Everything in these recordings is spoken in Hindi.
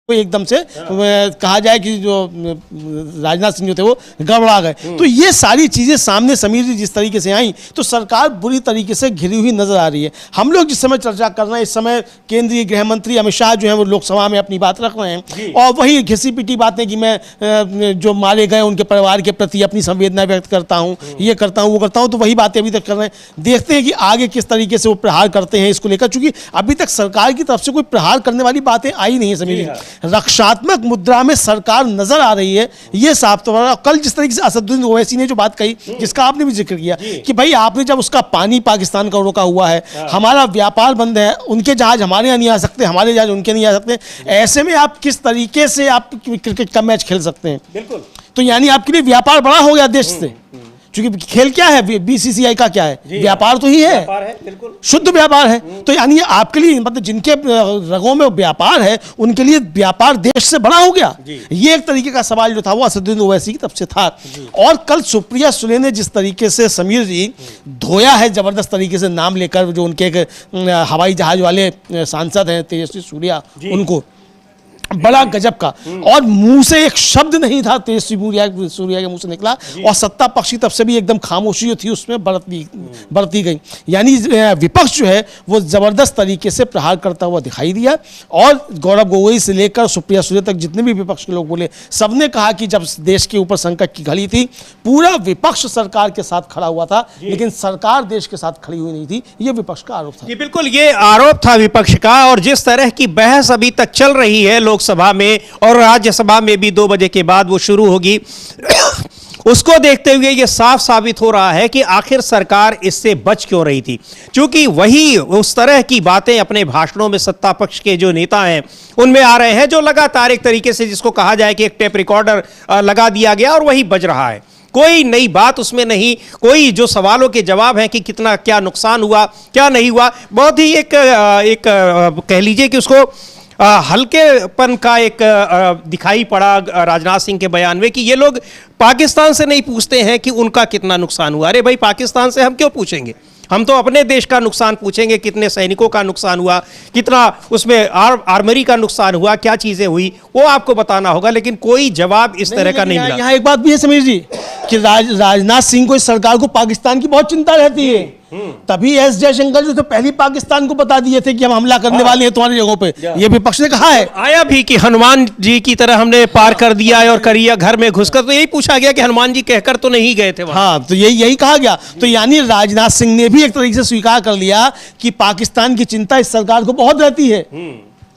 एकदम से कहा जाए कि जो राजनाथ सिंह जो थे वो गड़बड़ा गए। तो ये सारी चीजें सामने समीर जी जिस तरीके से आई तो सरकार बुरी तरीके से घिरी हुई नजर आ रही है। हम लोग जिस समय चर्चा कर रहे हैं इस समय केंद्रीय गृह मंत्री अमित शाह जो है वो लोकसभा में अपनी बात रख रहे हैं और वही घिसी पिटी बातें कि मैं जो मारे गए उनके परिवार के प्रति अपनी संवेदना व्यक्त करता हूँ, ये करता हूँ, वो करता हूँ। तो वही बातें अभी तक कर रहे हैं। देखते हैं कि आगे किस तरीके से वो प्रहार करते हैं इसको लेकर, चूंकि अभी तक सरकार की तरफ से कोई प्रहार करने वाली बातें आई नहीं है समीर जी। रक्षात्मक मुद्रा में सरकार नजर आ रही है, ये साफ तौर पर। कल जिस तरीके से असदुद्दीन ओवैसी ने जो बात कही जिसका आपने भी जिक्र किया कि भाई आपने जब उसका पानी पाकिस्तान का रोका हुआ है, हमारा व्यापार बंद है, उनके जहाज हमारे यहाँ नहीं आ सकते, हमारे जहाज उनके नहीं आ सकते, ऐसे में आप किस तरीके से आप क्रिकेट का मैच खेल सकते हैं? बिल्कुल। तो यानी आपके लिए व्यापार बड़ा हो गया देश से, क्योंकि खेल क्या है, बीसीसीआई का क्या है, व्यापार तो ही है, बिल्कुल शुद्ध व्यापार है। तो यानी आपके लिए मतलब जिनके रगों में व्यापार है उनके लिए व्यापार देश से बड़ा हो गया। ये एक तरीके का सवाल जो था वो असदुद्दीन ओवैसी की तरफ से था। और कल सुप्रिया सुले ने जिस तरीके से समीर जी धोया है जबरदस्त तरीके से नाम लेकर, जो उनके एक हवाई जहाज वाले सांसद हैं तेजस्वी सूर्या, उनको बड़ा गजब का, और मुंह से एक शब्द नहीं था तेजस्वी सूर्या के मुंह से निकला, और सत्ता पक्ष की तरफ से भी एकदम खामोशी जो थी उसमें बरती गई। यानी विपक्ष जो है वो जबरदस्त तरीके से प्रहार करता हुआ दिखाई दिया। और गौरव गोगोई से लेकर सुप्रिया सुले तक जितने भी विपक्ष के लोग बोले, सबने कहा कि जब देश के ऊपर संकट की घड़ी थी पूरा विपक्ष सरकार के साथ खड़ा हुआ था, लेकिन सरकार देश के साथ खड़ी हुई नहीं थी। ये विपक्ष का आरोप था। बिल्कुल, ये आरोप था विपक्ष का। और जिस तरह की बहस अभी तक चल रही है लोकसभा में और राज्यसभा में भी 2 बजे के बाद वो शुरू होगी, उसको देखते हुए ये साफ साबित हो रहा है कि आखिर सरकार इससे बच क्यों रही थी। क्योंकि वही उस तरह की बातें अपने भाषणों में सत्ता पक्ष के जो नेता हैं उनमें आ रहे हैं, जो लगातार एक तरीके से जिसको कहा जाए कि एक टेप रिकॉर्डर लगा दिया गया और वही बज रहा है। कोई नई बात उसमें नहीं, कोई जो सवालों के जवाब हैं कि कितना क्या नुकसान हुआ क्या नहीं हुआ, बहुत ही एक कह लीजिए कि उसको हल्केपन का एक दिखाई पड़ा राजनाथ सिंह के बयान में कि ये लोग पाकिस्तान से नहीं पूछते हैं कि उनका कितना नुकसान हुआ। अरे भाई, पाकिस्तान से हम क्यों पूछेंगे? हम तो अपने देश का नुकसान पूछेंगे, कितने सैनिकों का नुकसान हुआ, कितना उसमें आर्मरी का नुकसान हुआ, क्या चीजें हुई, वो आपको बताना होगा। लेकिन कोई जवाब इस तरह का नहीं मिला। यहाँ एक बात भी है समीर जी कि राजनाथ सिंह को इस सरकार को पाकिस्तान की बहुत चिंता रहती है। तभी एस जयशंकर जो थे पहले पाकिस्तान को बता दिए थे कि हम हमला करने वाले हैं तुम्हारी जगहों पे। ये विपक्ष ने कहा है, आया भी कि हनुमान जी की तरह हमने पार कर दिया है और करिया घर में घुसकर। तो यही पूछा गया कि हनुमान जी कहकर तो नहीं गए थे वहां। हाँ, तो यही कहा गया। तो यानी राजनाथ सिंह ने भी एक तरीके से स्वीकार कर लिया कि पाकिस्तान की चिंता इस सरकार को बहुत रहती है।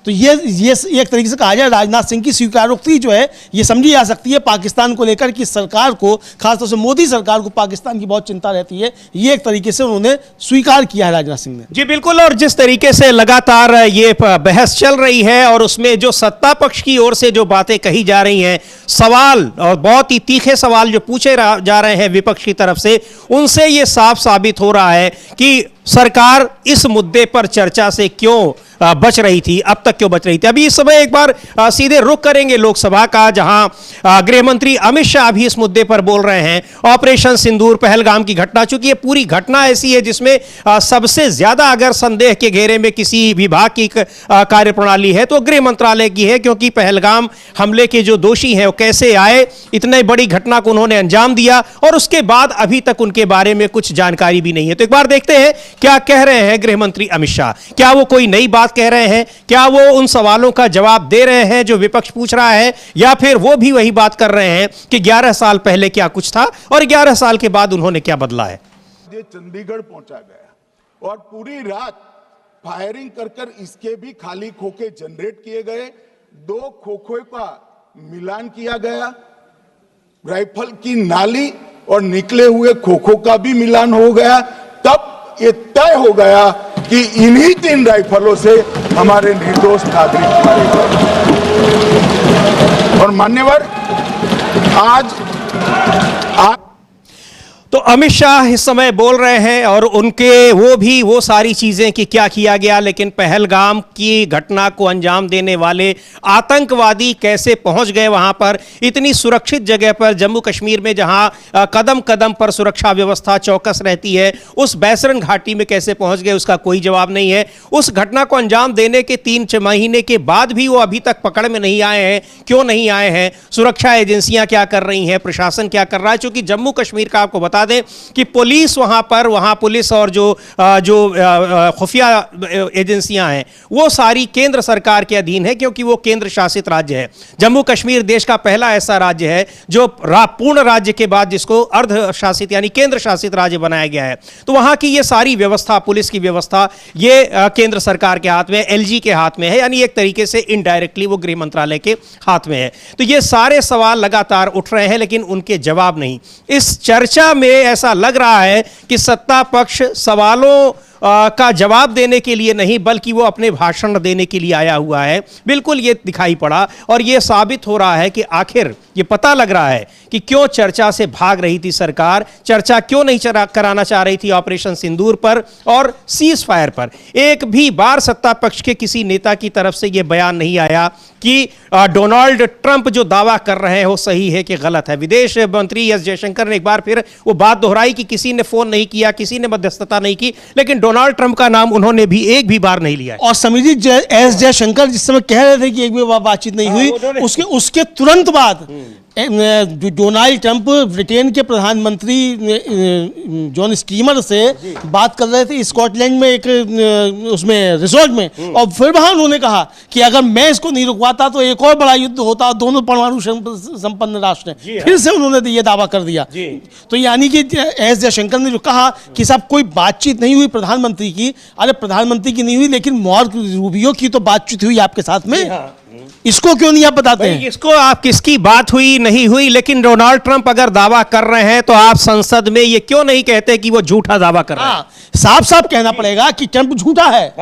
तो ये एक तरीके से कहा जाए राजनाथ सिंह की स्वीकारोक्ति जो है ये समझी जा सकती है पाकिस्तान को लेकर कि सरकार को, खासतौर से मोदी सरकार को पाकिस्तान की बहुत चिंता रहती है। ये एक तरीके से उन्होंने स्वीकार किया है राजनाथ सिंह ने। जी बिल्कुल। और जिस तरीके से लगातार ये बहस चल रही है और उसमें जो सत्ता पक्ष की ओर से जो बातें कही जा रही हैं, सवाल और बहुत ही तीखे सवाल जो पूछे जा रहे हैं विपक्ष की तरफ से, उनसे ये साफ साबित हो रहा है कि सरकार इस मुद्दे पर चर्चा से क्यों बच रही थी, अब तक क्यों बच रही थी। अभी इस समय एक बार सीधे रुख करेंगे लोकसभा का, जहां गृह मंत्री अमित शाह भी इस मुद्दे पर बोल रहे हैं। ऑपरेशन सिंदूर, पहलगाम की घटना, चूंकि ये पूरी घटना ऐसी है जिसमें सबसे ज्यादा अगर संदेह के घेरे में किसी विभाग की कार्यप्रणाली है तो गृह मंत्रालय की है, क्योंकि पहलगाम हमले के जो दोषी हैं वो कैसे आए, इतनी बड़ी घटना को उन्होंने अंजाम दिया और उसके बाद अभी तक उनके बारे में कुछ जानकारी भी नहीं है। तो एक बार देखते हैं क्या कह रहे हैं गृह मंत्री अमित शाह। क्या वो कोई नई बात कह रहे हैं? क्या वो उन सवालों का जवाब दे रहे हैं जो विपक्ष पूछ रहा है, या फिर वो भी वही बात कर रहे हैं कि 11 साल पहले क्या कुछ था और 11 साल के बाद उन्होंने क्या बदला है? ये चंडीगढ़ पहुंचा गया और पूरी रात फायरिंग कर इसके भी खाली खोखे जनरेट किए गए, 2 खोखों का मिलान किया गया, राइफल की नाली और निकले हुए खोखों का भी मिलान हो गया। तब ये तय हो गया कि इन्हीं 3 राइफलों से हमारे निर्दोष नागरिक मारे गए। और मान्यवर, आज तो अमित शाह इस समय बोल रहे हैं और उनके वो सारी चीजें कि क्या किया गया, लेकिन पहलगाम की घटना को अंजाम देने वाले आतंकवादी कैसे पहुंच गए वहां पर, इतनी सुरक्षित जगह पर जम्मू कश्मीर में जहां कदम कदम पर सुरक्षा व्यवस्था चौकस रहती है, उस बैसरन घाटी में कैसे पहुंच गए उसका कोई जवाब नहीं है। उस घटना को अंजाम देने के 3 महीने के बाद भी वो अभी तक पकड़ में नहीं आए हैं। क्यों नहीं आए हैं? सुरक्षा एजेंसियां क्या कर रही हैं, प्रशासन क्या कर रहा है? क्योंकि जम्मू कश्मीर का आपको बता दें कि पुलिस वहां पुलिस और जो खुफिया एजेंसियां हैं वो सारी केंद्र सरकार के अधीन है, क्योंकि वो केंद्र शासित राज्य है। जम्मू कश्मीर देश का पहला ऐसा राज्य है जो पूर्ण राज्य के बाद जिसको अर्ध शासित यानी केंद्र शासित राज्य बनाया गया है। तो वहां की ये सारी व्यवस्था, पुलिस की व्यवस्था, ये केंद्र सरकार के हाथ में, एलजी के हाथ में है, यानी एक तरीके से इनडायरेक्टली वो गृह मंत्रालय के हाथ में है। तो ये सारे सवाल लगातार उठ रहे हैं, लेकिन उनके जवाब नहीं। इस चर्चा में ऐसा लग रहा है कि सत्ता पक्ष सवालों का जवाब देने के लिए नहीं, बल्कि वो अपने भाषण देने के लिए आया हुआ है। बिल्कुल ये दिखाई पड़ा और ये साबित हो रहा है कि आखिर ये पता लग रहा है कि क्यों चर्चा से भाग रही थी सरकार, चर्चा क्यों नहीं कराना चाह रही थी ऑपरेशन सिंदूर पर और सीज फायर पर। एक भी बार सत्ता पक्ष के किसी नेता की तरफ से यह बयान नहीं आया कि डोनाल्ड ट्रंप जो दावा कर रहे हैं वो सही है कि गलत है। विदेश मंत्री एस जयशंकर ने एक बार फिर वो बात दोहराई कि किसी ने फोन नहीं किया, किसी ने मध्यस्थता नहीं की, लेकिन डोनाल्ड ट्रंप का नाम उन्होंने भी एक भी बार नहीं लिया। और समीर जी, एस जयशंकर जिस समय कह रहे थे कि एक भी बातचीत नहीं हुई, उसके तुरंत बाद डोनाल्ड ट्रंप ब्रिटेन के प्रधानमंत्री जॉन स्टीमर से बात कर रहे थे स्कॉटलैंड में एक उसमें रिसोर्ट में, और फिर वहां उन्होंने कहा कि अगर मैं इसको नहीं रुकवाता तो एक और बड़ा युद्ध होता, दोनों परमाणु संपन्न राष्ट्र हैं। फिर से उन्होंने ये दावा कर दिया। तो यानी कि एस जयशंकर ने जो कहा कि साहब कोई बातचीत नहीं हुई प्रधानमंत्री की, अरे प्रधानमंत्री की नहीं हुई, लेकिन मार्को रूबियो की तो बातचीत हुई आपके साथ में। इसको क्यों नहीं आप बताते हैं? इसको आप किसकी बात हुई नहीं हुई, लेकिन डोनाल्ड ट्रंप अगर दावा कर रहे हैं तो आप संसद में ये क्यों नहीं कहते कि वो झूठा दावा कर रहे हैं? साफ साफ कहना पड़ेगा कि ट्रंप झूठा है।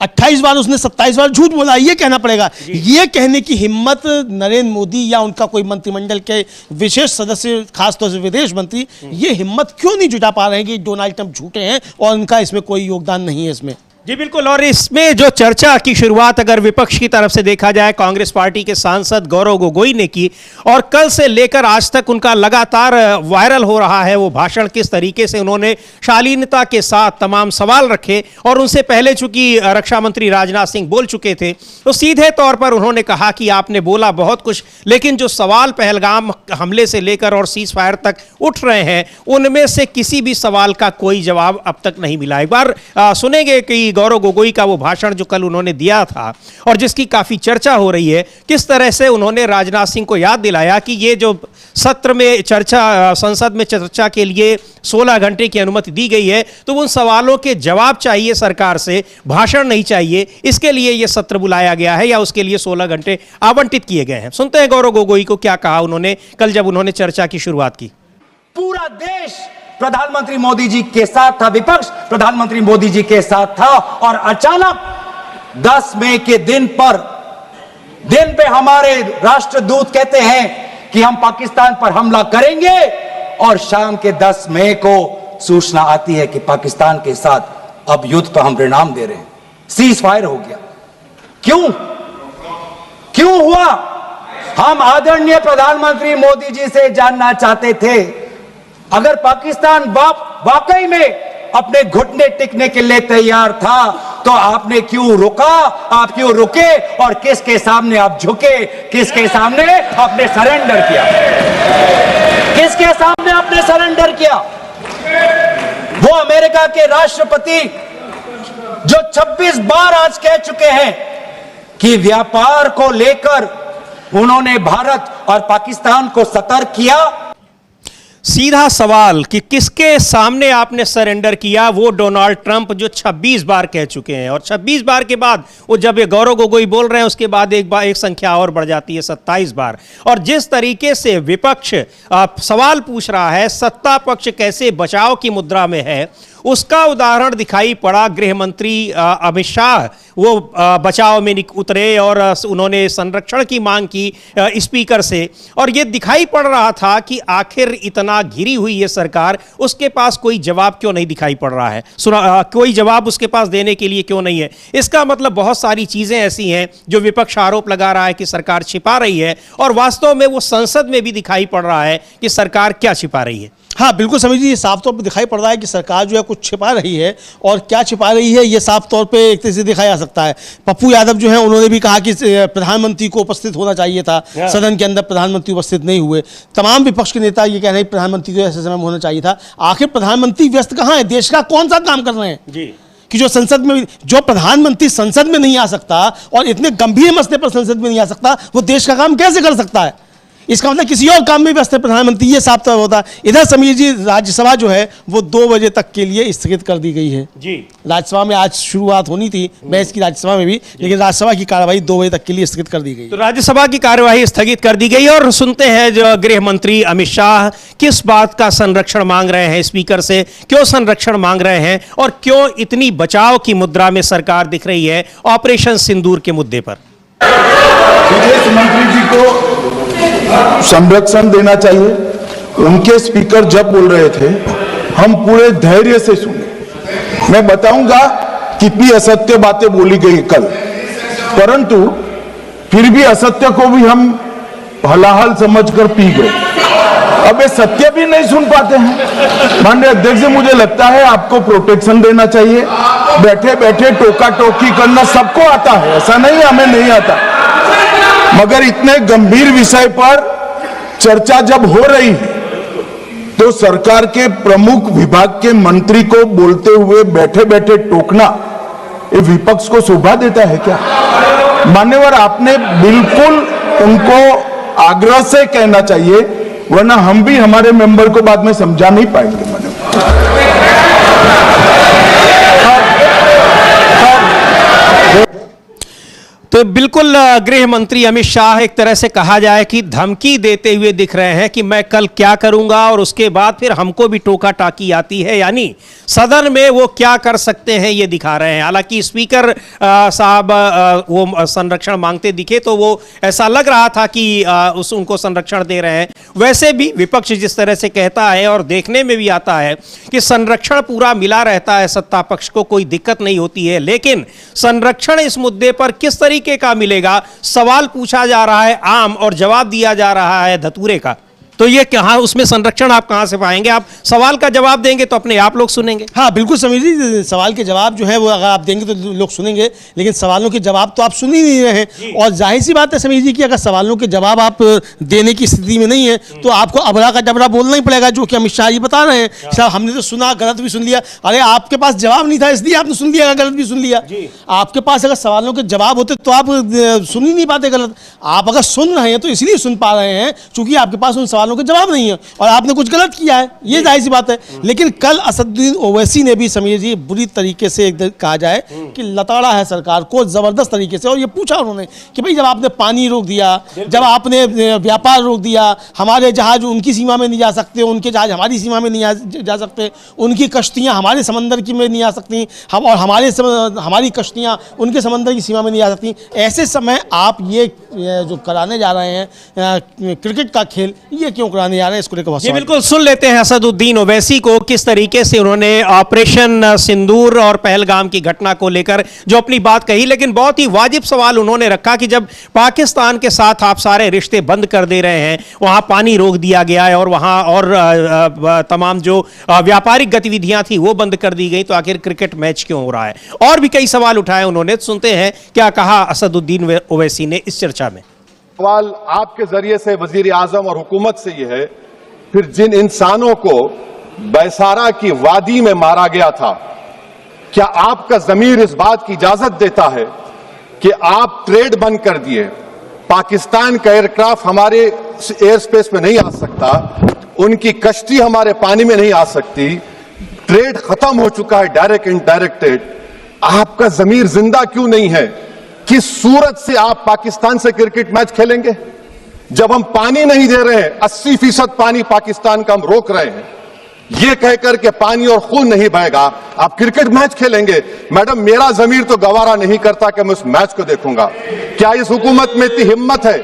28 बार उसने 27 बार झूठ बोला, ये कहना पड़ेगा। ये कहने की हिम्मत नरेंद्र मोदी या उनका कोई मंत्रिमंडल के विशेष सदस्य, खासतौर से विदेश मंत्री, ये हिम्मत क्यों नहीं जुटा पा रहे हैं कि डोनाल्ड ट्रंप झूठे हैं और उनका इसमें कोई योगदान नहीं है इसमें? जी बिल्कुल। और इसमें जो चर्चा की शुरुआत अगर विपक्ष की तरफ से देखा जाए, कांग्रेस पार्टी के सांसद गौरव गोगोई ने की, और कल से लेकर आज तक उनका लगातार वायरल हो रहा है वो भाषण, किस तरीके से उन्होंने शालीनता के साथ तमाम सवाल रखे। और उनसे पहले चूंकि रक्षा मंत्री राजनाथ सिंह बोल चुके थे, तो सीधे तौर पर उन्होंने कहा कि आपने बोला बहुत कुछ, लेकिन जो सवाल पहलगाम हमले से लेकर और सीज फायर तक उठ रहे हैं, उनमें से किसी भी सवाल का कोई जवाब अब तक नहीं मिला। एक बार सुनेंगे कि गौरव गोगोई का वो भाषण जो कल उन्होंने दिया था और जिसकी काफी चर्चा हो रही है, किस तरह से उन्होंने राजनाथ सिंह को याद दिलाया कि ये जो सत्र में चर्चा, संसद में चर्चा के लिए 16 घंटे की अनुमति दी गई है, तो उन सवालों के जवाब चाहिए सरकार से, भाषण नहीं चाहिए। इसके लिए यह सत्र बुलाया गया है या उसके लिए 16 घंटे आवंटित किए गए हैं। सुनते हैं गौरव गोगोई को क्या कहा उन्होंने कल जब उन्होंने चर्चा की शुरुआत की। पूरा देश प्रधानमंत्री मोदी जी के साथ था, विपक्ष प्रधानमंत्री मोदी जी के साथ था, और अचानक 10 मई के दिन पे हमारे राष्ट्रदूत कहते हैं कि हम पाकिस्तान पर हमला करेंगे, और शाम के 10 मई को सूचना आती है कि पाकिस्तान के साथ अब युद्ध पर हम परिणाम दे रहे हैं, सीज फायर हो गया। क्यों हुआ? हम आदरणीय प्रधानमंत्री मोदी जी से जानना चाहते थे, अगर पाकिस्तान वाकई में अपने घुटने टिकने के लिए तैयार था, तो आपने क्यों रुका? आप क्यों रुके और किसके सामने आप झुके? किसके सामने आपने सरेंडर किया? किसके सामने आपने सरेंडर किया? वो अमेरिका के राष्ट्रपति जो 26 बार आज कह चुके हैं कि व्यापार को लेकर उन्होंने भारत और पाकिस्तान को सतर्क किया। सीधा सवाल कि किसके सामने आपने सरेंडर किया, वो डोनाल्ड ट्रंप जो 26 बार कह चुके हैं। और 26 बार के बाद वो जब ये गौरव गोगोई बोल रहे हैं, उसके बाद एक संख्या और बढ़ जाती है 27 बार। और जिस तरीके से विपक्ष सवाल पूछ रहा है, सत्ता पक्ष कैसे बचाव की मुद्रा में है, उसका उदाहरण दिखाई पड़ा। गृह मंत्री अमित शाह वो बचाव में उतरे और उन्होंने संरक्षण की मांग की स्पीकर से, और ये दिखाई पड़ रहा था कि आखिर इतना घिरी हुई ये सरकार, उसके पास कोई जवाब क्यों नहीं दिखाई पड़ रहा है, कोई जवाब उसके पास देने के लिए क्यों नहीं है। इसका मतलब बहुत सारी चीजें ऐसी हैं जो विपक्ष आरोप लगा रहा है कि सरकार छिपा रही है, और वास्तव में वो संसद में भी दिखाई पड़ रहा है कि सरकार क्या छिपा रही है। हाँ बिल्कुल समीर जी, साफ तौर पर दिखाई पड़ रहा है कि सरकार जो है कुछ छिपा रही है, और क्या छिपा रही है ये साफ तौर पे एक तरह से दिखाया जा सकता है। पप्पू यादव जो है उन्होंने भी कहा कि प्रधानमंत्री को उपस्थित होना चाहिए था, सदन के अंदर प्रधानमंत्री उपस्थित नहीं हुए। तमाम विपक्ष के नेता ये कह रहे हैं प्रधानमंत्री को ऐसे समय में होना चाहिए था। आखिर प्रधानमंत्री व्यस्त कहाँ है, देश का कौन सा काम कर रहे हैं जी, कि जो संसद में, जो प्रधानमंत्री संसद में नहीं आ सकता और इतने गंभीर मसले पर संसद में नहीं आ सकता, वो देश का काम कैसे कर सकता है। इसका मतलब किसी और काम में व्यस्त है प्रधानमंत्री, ये साफ तौर होता है। इधर समीर जी राज्यसभा जो है वो 2 बजे तक के लिए स्थगित कर दी गई है जी। राज्यसभा में आज शुरुआत होनी थी बहस की, राज्यसभा में भी, लेकिन राज्यसभा की कार्रवाई 2 बजे तक के लिए स्थगित कर दी गई। तो राज्यसभा की कार्यवाही स्थगित कर दी गई, और सुनते हैं जो गृह मंत्री अमित शाह किस बात का संरक्षण मांग रहे हैं स्पीकर से, क्यों संरक्षण मांग रहे हैं, और क्यों इतनी बचाव की मुद्रा में सरकार दिख रही है ऑपरेशन सिंदूर के मुद्दे पर। विदेश मंत्री जी को संरक्षण देना चाहिए। उनके स्पीकर जब बोल रहे थे हम पूरे धैर्य से सुने। मैं बताऊंगा कितनी असत्य बातें बोली गई कल, परंतु फिर भी असत्य को भी हम हलाहल समझकर पी गए। अब ये सत्य भी नहीं सुन पाते हैं। माननीय अध्यक्ष जी, मुझे लगता है आपको प्रोटेक्शन देना चाहिए। बैठे बैठे टोका टोकी करना सबको आता है, ऐसा नहीं हमें नहीं आता, मगर इतने गंभीर विषय पर चर्चा जब हो रही है तो सरकार के प्रमुख विभाग के मंत्री को बोलते हुए बैठे बैठे टोकना ये विपक्ष को शोभा देता है क्या? मान्यवर, आपने बिल्कुल उनको आग्रह से कहना चाहिए, वरना हम भी हमारे मेंबर को बाद में समझा नहीं पाएंगे। तो बिल्कुल गृह मंत्री अमित शाह एक तरह से कहा जाए कि धमकी देते हुए दिख रहे हैं कि मैं कल क्या करूंगा, और उसके बाद फिर हमको भी टोका टाकी आती है, यानी सदन में वो क्या कर सकते हैं ये दिखा रहे हैं। हालांकि स्पीकर साहब वो संरक्षण मांगते दिखे तो वो ऐसा लग रहा था कि उनको संरक्षण दे रहे हैं। वैसे भी विपक्ष जिस तरह से कहता है और देखने में भी आता है कि संरक्षण पूरा मिला रहता है सत्ता पक्ष को, कोई दिक्कत नहीं होती है, लेकिन संरक्षण इस मुद्दे पर किस तरीके का मिलेगा, सवाल पूछा जा रहा है आम और जवाब दिया जा रहा है धतूरे का। तो ये कहाँ, उसमें संरक्षण आप कहाँ से पाएंगे? आप सवाल का जवाब देंगे तो अपने आप लोग सुनेंगे। हाँ बिल्कुल समीर जी, सवाल के जवाब जो है वो अगर आप देंगे तो लोग सुनेंगे, लेकिन सवालों के जवाब तो आप सुन ही नहीं रहे हैं। और जाहिर सी बात है समीर जी कि अगर सवालों के जवाब आप देने की स्थिति में नहीं है तो आपको अबरा का डबरा बोलना ही पड़ेगा, जो कि अमित शाह जी बता रहे हैं। साहब हमने तो सुना, गलत भी सुन लिया। अरे आपके पास जवाब नहीं था इसलिए आपने सुन लिया, गलत भी सुन लिया। आपके पास अगर सवालों के जवाब होते तो आप सुन ही नहीं पाते गलत। आप अगर सुन रहे हैं तो इसलिए सुन पा रहे हैं चूंकि आपके पास उन सवालों के जवाब नहीं है और आपने कुछ गलत किया है, ये जाहिर सी बात है। लेकिन कल असदुद्दीन ओवैसी ने भी समीर जी बुरी तरीके से एक कहा जाए कि लताड़ा है सरकार को जबरदस्त तरीके से, और ये पूछा उन्होंने कि भाई जब आपने पानी रोक दिया, जब आपने व्यापार रोक दिया, हमारे जहाज उनकी सीमा में नहीं जा सकते, उनके जहाज हमारी सीमा में नहीं जा सकते, उनकी कश्तियां हमारे समंदर की में नहीं आ सकती, हम और हमारी कश्तियां उनके समंदर की सीमा में नहीं आ सकती। ऐसे समय आप ये जो कराने जा रहे हैं क्रिकेट का खेल, ये क्यों कराने जा रहे हैं? इसको लेकर जी बिल्कुल सुन लेते हैं असदुद्दीन ओवैसी को, किस तरीके से उन्होंने ऑपरेशन सिंदूर और पहलगाम की घटना को लेकर जो अपनी बात कही। लेकिन बहुत ही वाजिब सवाल उन्होंने रखा कि जब पाकिस्तान के साथ आप सारे रिश्ते बंद कर दे रहे हैं, वहां पानी रोक दिया गया है और वहां और तमाम जो व्यापारिक गतिविधियां थी वो बंद कर दी गई, तो आखिर क्रिकेट मैच क्यों हो रहा है? और भी कई सवाल उठाए उन्होंने, सुनते हैं क्या कहा असदुद्दीन ओवैसी ने इस चर्चा में। सवाल आपके जरिए से वजीर आजम और हुकूमत से यह है, फिर जिन इंसानों को बैसारा की वादी में मारा गया था, क्या आपका जमीर इस बात की इजाजत देता है कि आप ट्रेड बंद कर दिए, पाकिस्तान का एयरक्राफ्ट हमारे एयर स्पेस में नहीं आ सकता, उनकी कश्ती हमारे पानी में नहीं आ सकती, ट्रेड खत्म हो चुका है डायरेक्ट इनडायरेक्टेड, आपका जमीर जिंदा क्यों नहीं है? किस सूरत से आप पाकिस्तान से क्रिकेट मैच खेलेंगे जब हम पानी नहीं दे रहे हैं? 80% पानी पाकिस्तान का हम रोक रहे हैं। ये कहकर के पानी और खून नहीं बहेगा, आप क्रिकेट मैच खेलेंगे। मैडम, मेरा जमीर तो गवारा नहीं करता कि मैं उस मैच को देखूंगा। क्या इस हुकूमत में इतनी हिम्मत है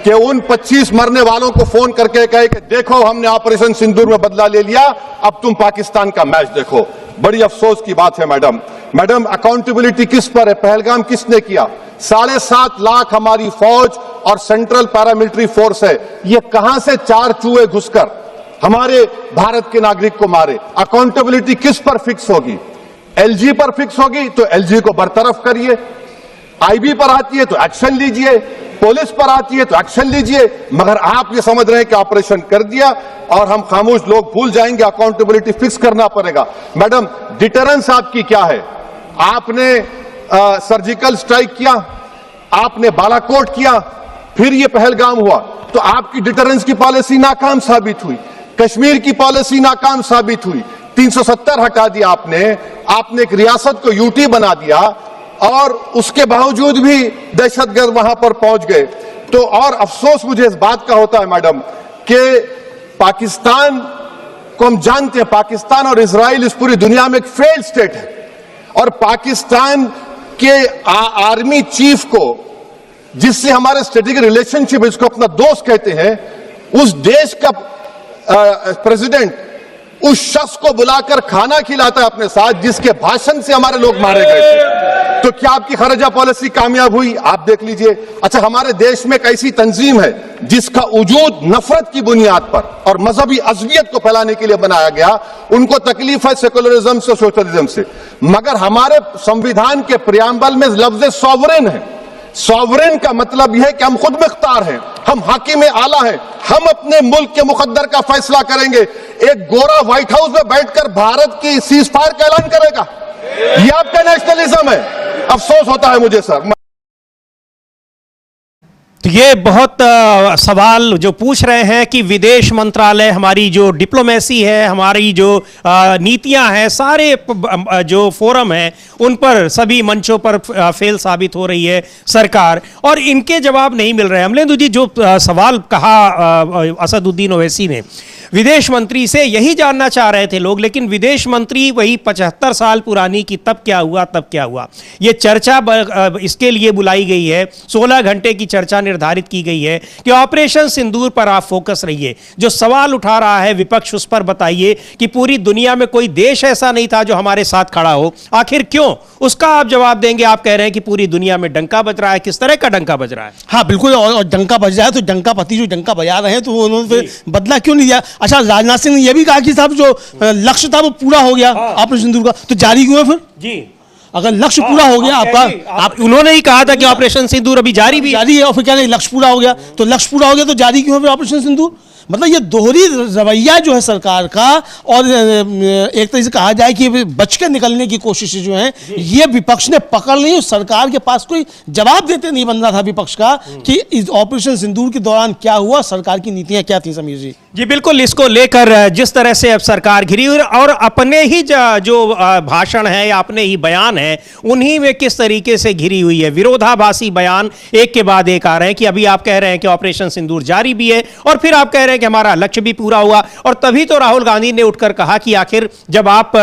कि उन 25 मरने वालों को फोन करके कहे कि देखो हमने ऑपरेशन सिंदूर में बदला ले लिया, अब तुम पाकिस्तान का मैच देखो? बड़ी अफसोस की बात है मैडम। मैडम, अकाउंटेबिलिटी किस पर है? पहलगाम किसने किया? 7.5 लाख हमारी फौज और सेंट्रल पैरामिलिट्री फोर्स है, ये कहां से 4 चूहे घुसकर हमारे भारत के नागरिक को मारे? अकाउंटेबिलिटी किस पर फिक्स होगी? एलजी पर फिक्स होगी तो एलजी को बरतरफ करिए, आईबी पर आती है तो एक्शन लीजिए, पुलिस पर आती है तो एक्शन लीजिए, मगर आप ये समझ रहे हैं कि ऑपरेशन कर दिया और हम खामोश लोग भूल जाएंगे। अकाउंटेबिलिटी फिक्स करना पड़ेगा। मैडम, डिटरेंस आपकी क्या है? आपने सर्जिकल स्ट्राइक किया, आपने बालाकोट किया, फिर ये पहलगाम हुआ, तो आपकी डिटरेंस की पॉलिसी नाकाम साबित हुई। कश्मीर की पॉलिसी नाकाम साबित हुई। 370 हटा दिया आपने एक रियासत को यूटी बना दिया और उसके बावजूद भी दहशतगर्द वहां पर पहुंच गए। तो और अफसोस मुझे इस बात का होता है मैडम कि पाकिस्तान को हम जानते हैं, पाकिस्तान और इजराइल इस पूरी दुनिया में एक फेल्ड स्टेट है, और पाकिस्तान के आर्मी चीफ को, जिससे हमारे स्ट्रेटेजिक रिलेशनशिप, इसको अपना दोस्त कहते हैं, उस देश का प्रेसिडेंट उस शख्स को बुलाकर खाना खिलाता है अपने साथ जिसके भाषण से हमारे लोग मारे गए थे। तो क्या आपकी खर्जा पॉलिसी कामयाब हुई? आप देख लीजिए। अच्छा, हमारे देश में एक ऐसी तंजीम है जिसका वजूद नफरत की बुनियाद पर और मजहबी अज़वियत को फैलाने के लिए बनाया गया। उनको तकलीफ है सेकुलरिज्म से, सोशलिज्म से, मगर हमारे संविधान के प्रियम्बल में लफ्ज सॉवरेन है। सॉवरेन का मतलब यह है कि हम खुद मुख्तार हैं, हम हाकिम आला हैं, हम अपने मुल्क के मुकद्दर का फैसला करेंगे। एक गोरा व्हाइट हाउस में बैठकर भारत की सीज फायर का ऐलान करेगा? यह आपका नेशनलिज्म है? अफसोस होता है मुझे सर। तो ये बहुत सवाल जो पूछ रहे हैं कि विदेश मंत्रालय, हमारी जो डिप्लोमेसी है, हमारी जो नीतियां हैं, सारे जो फोरम हैं उन पर, सभी मंचों पर फेल साबित हो रही है सरकार, और इनके जवाब नहीं मिल रहे हैं। अमलेंदु जी, जो सवाल कहा असदुद्दीन ओवैसी ने, विदेश मंत्री से यही जानना चाह रहे थे लोग, लेकिन विदेश मंत्री वही 75 साल पुरानी कि तब क्या हुआ तब क्या हुआ। ये चर्चा इसके लिए बुलाई गई है, 16 घंटे की चर्चा निर्धारित की गई है कि ऑपरेशन सिंदूर पर आप फोकस रहिए। जो सवाल उठा रहा है विपक्ष, उस पर बताइए कि पूरी दुनिया में कोई देश ऐसा नहीं था जो हमारे साथ खड़ा हो, आखिर क्यों? उसका आप जवाब देंगे। आप कह रहे हैं कि पूरी दुनिया में डंका बज रहा है, किस तरह का डंका बज रहा है? हाँ बिल्कुल, और डंका बज रहा है तो डंका पति जो डंका बजा रहे हैं तो उन्होंने बदला क्यों नहीं दिया? अच्छा, राजनाथ सिंह ने यह भी कहा कि साहब जो लक्ष्य था वो पूरा हो गया ऑपरेशन सिंदूर का, तो जारी क्यों है फिर? जी, अगर लक्ष्य पूरा हो गया आपका, उन्होंने ही कहा था कि ऑपरेशन सिंदूर अभी जारी भी जारी है, और फिर क्या नहीं, लक्ष्य पूरा हो गया, तो लक्ष्य पूरा हो गया तो जारी क्यों है फिर ऑपरेशन सिंदूर? मतलब ये दोहरी रवैया जो है सरकार का, और एक तरह से कहा जाए कि बच के निकलने की कोशिश जो है ये विपक्ष ने पकड़ ली। सरकार के पास कोई जवाब देते नहीं बन रहा था विपक्ष का कि इस ऑपरेशन सिंदूर के दौरान क्या हुआ, सरकार की नीतियां क्या थी। समीर जी जी बिल्कुल, इसको लेकर जिस तरह से अब सरकार घिरी हुई, और अपने ही जो भाषण है या अपने ही बयान है उन्हीं में किस तरीके से घिरी हुई है। विरोधाभासी बयान एक के बाद एक आ रहे हैं कि अभी आप कह रहे हैं कि ऑपरेशन सिंदूर जारी भी है, और फिर आप कह रहे हैं कि हमारा लक्ष्य भी पूरा हुआ। और तभी तो राहुल गांधी ने उठकर कहा कि आखिर जब आप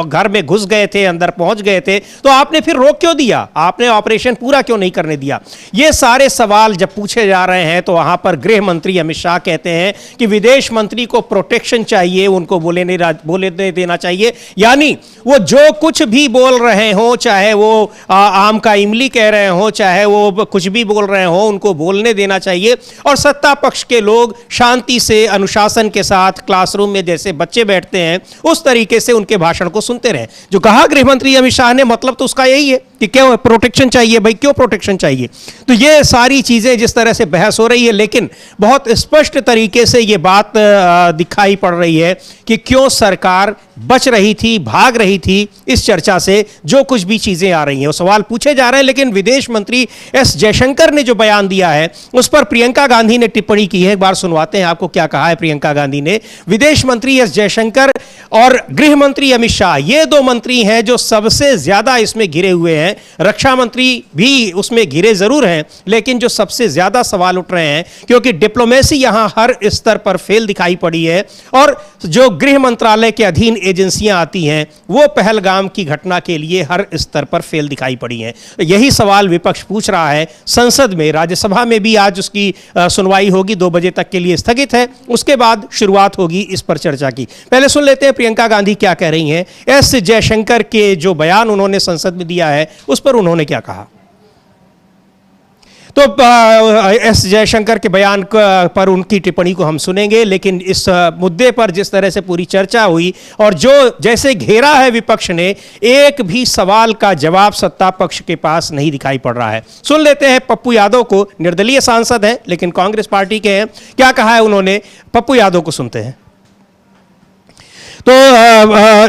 घर में घुस गए थे, अंदर पहुंच गए थे, तो आपने फिर रोक क्यों दिया? आपने ऑपरेशन पूरा क्यों नहीं करने दिया? ये सारे सवाल जब पूछे जा रहे हैं तो वहां पर गृह मंत्री अमित शाह कहते हैं कि विदेश मंत्री को प्रोटेक्शन चाहिए, उनको बोलने देना चाहिए। यानी वो जो कुछ भी बोल रहे हो, चाहे वो आम का इमली कह रहे हो, चाहे वो कुछ भी बोल रहे हो, उनको बोलने देना चाहिए। और सत्ता पक्ष के लोग शांति से, अनुशासन के साथ क्लासरूम में जैसे बच्चे बैठते हैं उस तरीके से उनके भाषण को सुनते रहे। जो कहा गृह मंत्री अमित शाह ने, मतलब तो उसका यही है कि क्यों प्रोटेक्शन चाहिए भाई, क्यों प्रोटेक्शन चाहिए? तो ये सारी चीजें जिस तरह से बहस हो रही है, लेकिन बहुत स्पष्ट तरीके से ये बात दिखाई पड़ रही है कि क्यों सरकार बच रही थी, भाग रही थी इस चर्चा से जो कुछ भी चीजें आ रही हैं, वो सवाल पूछे जा रहे हैं। लेकिन विदेश मंत्री एस जयशंकर ने जो बयान दिया है उस पर प्रियंका गांधी ने टिप्पणी की है। एक बार सुनवाते हैं आपको क्या कहा है प्रियंका गांधी ने। विदेश मंत्री एस जयशंकर और गृह मंत्री अमित शाह, ये दो मंत्री हैं जो सबसे ज्यादा इसमें घिरे हुए हैं। रक्षा मंत्री भी उसमें घिरे जरूर हैं, लेकिन जो सबसे ज्यादा सवाल उठ रहे हैं, क्योंकि डिप्लोमेसी यहां हर स्तर पर फेल दिखाई पड़ी है और जो गृह मंत्रालय के अधीन एजेंसियां आती हैं वो पहलगाम की घटना के लिए हर स्तर पर फेल दिखाई पड़ी हैं। यही सवाल विपक्ष पूछ रहा है संसद में। राज्यसभा में भी आज उसकी सुनवाई होगी, 2 बजे तक के लिए स्थगित है, उसके बाद शुरुआत होगी इस पर चर्चा की। पहले सुन लेते हैं प्रियंका गांधी क्या कह रही हैं। एस जयशंकर के जो बयान उन्होंने संसद में दिया है उस पर उन्होंने क्या कहा। तो एस जयशंकर के बयान पर उनकी टिप्पणी को हम सुनेंगे, लेकिन इस मुद्दे पर जिस तरह से पूरी चर्चा हुई और जो जैसे घेरा है विपक्ष ने, एक भी सवाल का जवाब सत्ता पक्ष के पास नहीं दिखाई पड़ रहा है। सुन लेते हैं पप्पू यादव को, निर्दलीय सांसद हैं लेकिन कांग्रेस पार्टी के हैं, क्या कहा है उन्होंने। पप्पू यादव को सुनते हैं। तो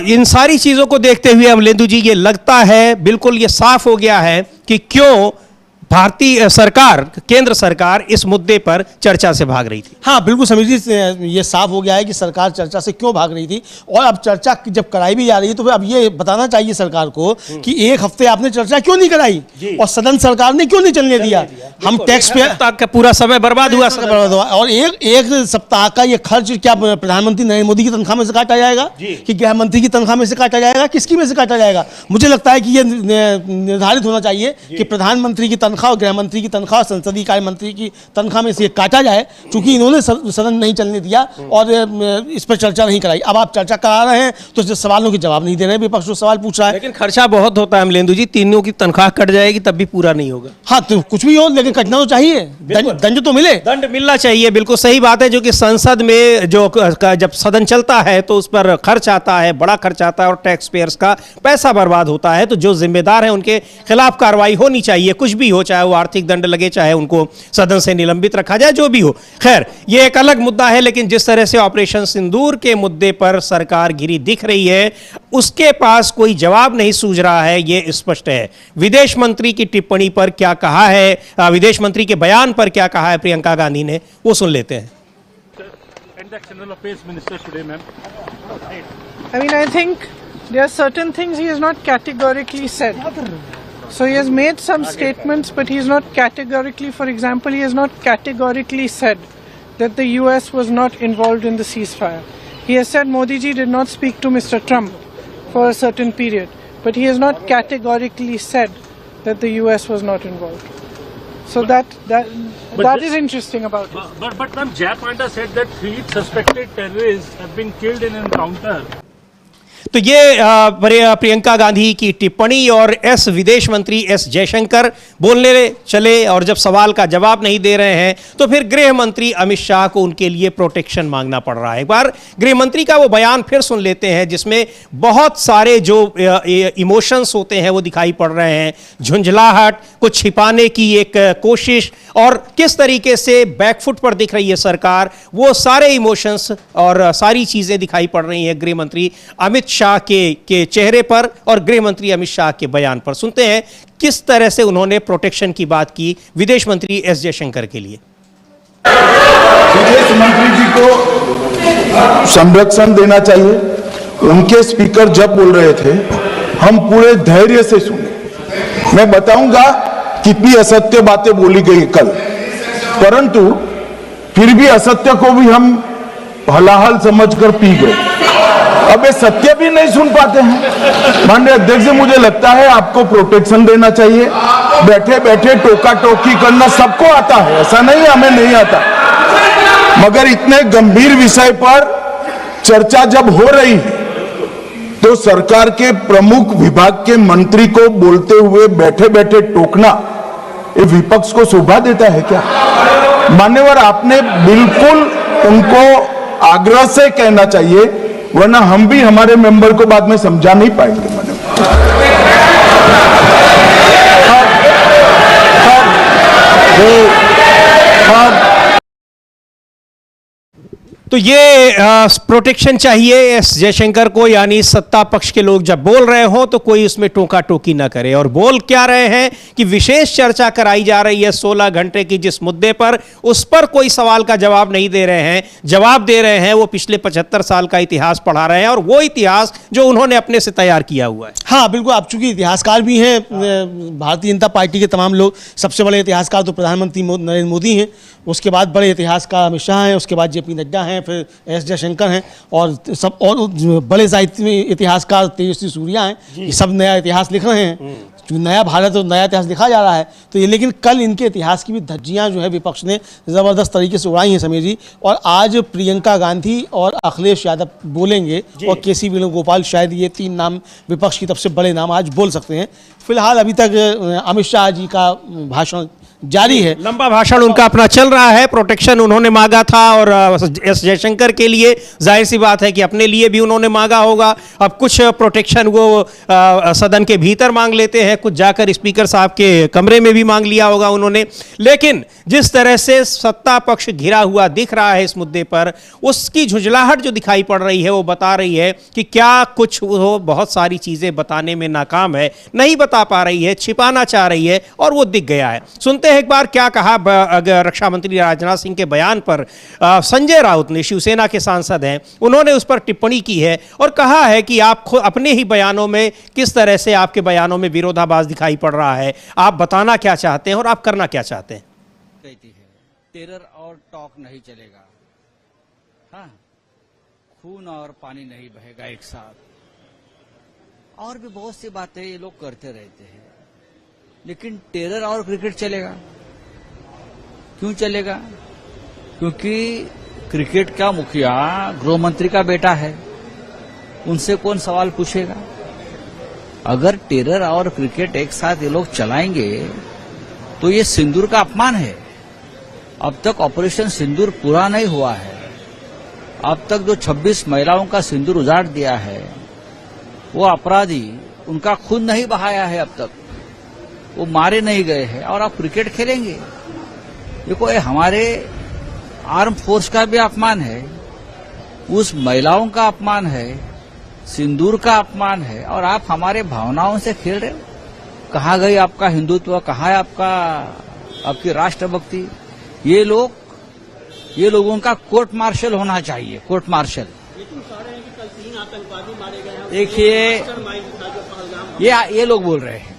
इन सारी चीजों को देखते हुए अमलेंदु जी ये लगता है बिल्कुल ये साफ हो गया है कि क्यों भारतीय सरकार, केंद्र सरकार इस मुद्दे पर चर्चा से भाग रही थी। हाँ बिल्कुल समीर जी, ये साफ हो गया है कि सरकार चर्चा से क्यों भाग रही थी। और अब चर्चा जब कराई भी जा रही है तो फिर अब ये बताना चाहिए सरकार को कि एक हफ्ते आपने चर्चा क्यों नहीं कराई और सदन सरकार ने क्यों नहीं चलने दिया। हम टैक्स पे का पूरा समय बर्बाद हुआ और एक सप्ताह का ये खर्च क्या प्रधानमंत्री नरेंद्र मोदी की तनख्वाह में से काटा जाएगा कि गृह मंत्री की तनख्वाह में से काटा जाएगा, किसकी में से काटा जाएगा। मुझे लगता है कि ये निर्धारित होना चाहिए कि प्रधानमंत्री की तनख्वाह और गृह मंत्री की तनख्वाह, संसदीय कार्य मंत्री की तनख्वाह में से काटा जाए, क्योंकि इन्होंने सदन नहीं चलने दिया और इस पर चर्चा नहीं कराई। अब आप चर्चा करा रहे हैं तो सवालों के जवाब नहीं दे रहे हैं, विपक्ष जो सवाल पूछ रहा है। लेकिन खर्चा बहुत होता है अमलेंदु जी, तीनों की तनख्वाह कट जाएगी तब भी पूरा नहीं होगा। हाँ तो कुछ भी हो लेकिन कटना तो चाहिए, दंड तो मिले, दंड मिलना चाहिए। बिल्कुल सही बात है, जो कि संसद में जो जब सदन चलता है तो उस पर खर्च आता है, बड़ा खर्च आता है और टैक्स पेयर्स का पैसा बर्बाद होता है। तो जो जिम्मेदार है उनके खिलाफ कार्रवाई होनी चाहिए, कुछ भी हो, चाहे वो आर्थिक दंड लगे, चाहे उनको सदन से निलंबित रखा जाए, जो भी हो। खैर ये एक अलग मुद्दा है, लेकिन जिस तरह से ऑपरेशन सिंदूर के मुद्दे पर सरकार घिरी दिख रही है उसके पास कोई जवाब नहीं सूझ रहा है, ये स्पष्ट है। विदेश मंत्री की टिप्पणी पर क्या कहा है, विदेश मंत्री के बयान पर क्या कहा है प्रियंका गांधी ने, वो सुन लेते हैं। I mean, I think there are certain things he has not categorically said. So he has made some statements, but he is not categorically, for example, he has not categorically said that the US was not involved in the ceasefire. He has said Modi ji did not speak to Mr. Trump for a certain period, but he has not categorically said that the US was not involved. So that is interesting about it. But Ma'am, Jayapanda said that 3 suspected terrorists have been killed in an encounter. तो ये प्रियंका गांधी की टिप्पणी और एस विदेश मंत्री एस जयशंकर बोलने चले और जब सवाल का जवाब नहीं दे रहे हैं तो फिर गृह मंत्री अमित शाह को उनके लिए प्रोटेक्शन मांगना पड़ रहा है। एक बार गृह मंत्री का वो बयान फिर सुन लेते हैं जिसमें बहुत सारे जो इमोशंस होते हैं वो दिखाई पड़ रहे हैं, झुंझलाहट, कुछ छिपाने की एक कोशिश और किस तरीके से बैकफुट पर दिख रही है सरकार, वो सारे इमोशंस और सारी चीजें दिखाई पड़ रही हैं गृह मंत्री अमित शाह के चेहरे पर और गृह मंत्री अमित शाह के बयान पर। सुनते हैं किस तरह से उन्होंने प्रोटेक्शन की बात की विदेश मंत्री एस जयशंकर के लिए। विदेश मंत्री जी को संरक्षण देना चाहिए। उनके स्पीकर जब बोल रहे थे हम पूरे धैर्य से सुने। मैं बताऊंगा कितनी असत्य बातें बोली गई कल, परंतु फिर भी असत्य को भी हम हलाहल समझकर पी गए। अब ये सत्य भी नहीं सुन पाते हैं। माननीय अध्यक्ष जी, मुझे लगता है आपको प्रोटेक्शन देना चाहिए। बैठे बैठे टोका टोकी करना सबको आता है, ऐसा नहीं हमें नहीं आता, मगर इतने गंभीर विषय पर चर्चा जब हो रही है तो सरकार के प्रमुख विभाग के मंत्री को बोलते हुए बैठे बैठे टोकना ये विपक्ष को शोभा देता है क्या? मान्यवर, आपने बिल्कुल उनको आग्रह से कहना चाहिए, वरना हम भी हमारे मेंबर को बाद में समझा नहीं पाएंगे। तो ये प्रोटेक्शन चाहिए एस जयशंकर को, यानी सत्ता पक्ष के लोग जब बोल रहे हो तो कोई उसमें टोका टोकी ना करे। और बोल क्या रहे हैं कि विशेष चर्चा कराई जा रही है 16 घंटे की, जिस मुद्दे पर उस पर कोई सवाल का जवाब नहीं दे रहे हैं। जवाब दे रहे हैं वो पिछले 75 साल का इतिहास पढ़ा रहे हैं, और वो इतिहास जो उन्होंने अपने से तैयार किया हुआ है। हाँ बिल्कुल, आप चूंकि इतिहासकार भी हैं, भारतीय जनता पार्टी के तमाम लोग, सबसे बड़े इतिहासकार तो प्रधानमंत्री नरेंद्र मोदी हैं, उसके बाद बड़े इतिहासकार अमित शाह हैं, उसके बाद जेपी नड्डा हैं, फिर एस जयशंकर हैं, और सब और बड़े साहित्य में इतिहासकार तेजस्वी सूर्या हैं। ये सब नया इतिहास लिख रहे हैं, जो नया भारत और नया इतिहास लिखा जा रहा है। तो ये, लेकिन कल इनके इतिहास की भी धज्जियां जो है विपक्ष ने ज़बरदस्त तरीके से उड़ाई हैं समीर जी, और आज प्रियंका गांधी और अखिलेश यादव बोलेंगे, और केसी वेणुगोपाल, शायद ये 3 नाम विपक्ष की तरफ से बड़े नाम आज बोल सकते हैं। फिलहाल अभी तक अमित शाह जी का भाषण जारी है, लंबा भाषण उनका अपना चल रहा है। प्रोटेक्शन उन्होंने मांगा था, और एस जयशंकर के लिए जाहिर सी बात है कि अपने लिए भी उन्होंने मांगा होगा। अब कुछ प्रोटेक्शन वो सदन के भीतर मांग लेते हैं, कुछ जाकर स्पीकर साहब के कमरे में भी मांग लिया होगा उन्होंने। लेकिन जिस तरह से सत्ता पक्ष घिरा हुआ दिख रहा है इस मुद्दे पर, उसकी झुंझलाहट जो दिखाई पड़ रही है वो बता रही है कि क्या कुछ वो बहुत सारी चीजें बताने में नाकाम है, नहीं बता पा रही है, छिपाना चाह रही है, और वो दिख गया है। सुनते हैं एक बार क्या कहा रक्षा मंत्री राजनाथ सिंह के बयान पर संजय राउत ने, शिवसेना के सांसद हैं, उन्होंने उस पर टिप्पणी की है और कहा है कि आप खुद अपने ही बयानों में किस तरह से आपके बयानों में विरोधाभास दिखाई पड़ रहा है, आप बताना क्या चाहते हैं और आप करना क्या चाहते हैं। कहती है टेरर और टॉक नहीं चलेगा, हाँ, खून और पानी नहीं बहेगा एक साथ, और भी बहुत सी बातें ये लोग करते रहते हैं। लेकिन टेरर और क्रिकेट चलेगा, क्यों चलेगा? क्योंकि क्रिकेट का मुखिया गृह मंत्री का बेटा है, उनसे कौन सवाल पूछेगा? अगर टेरर और क्रिकेट एक साथ ये लोग चलाएंगे तो ये सिंदूर का अपमान है। अब तक ऑपरेशन सिंदूर पूरा नहीं हुआ है। अब तक जो 26 महिलाओं का सिंदूर उजाड़ दिया है, वो अपराधी उनका खून नहीं बहाया है, अब तक वो मारे नहीं गए हैं, और आप क्रिकेट खेलेंगे। देखो, ये हमारे आर्म फोर्स का भी अपमान है, उस महिलाओं का अपमान है, सिंदूर का अपमान है, और आप हमारे भावनाओं से खेल रहे हो। कहाँ गई आपका हिंदुत्व, कहाँ है आपकी राष्ट्रभक्ति? ये लोगों का कोर्ट मार्शल होना चाहिए, कोर्ट मार्शल। देखिए, ये लोग बोल रहे हैं,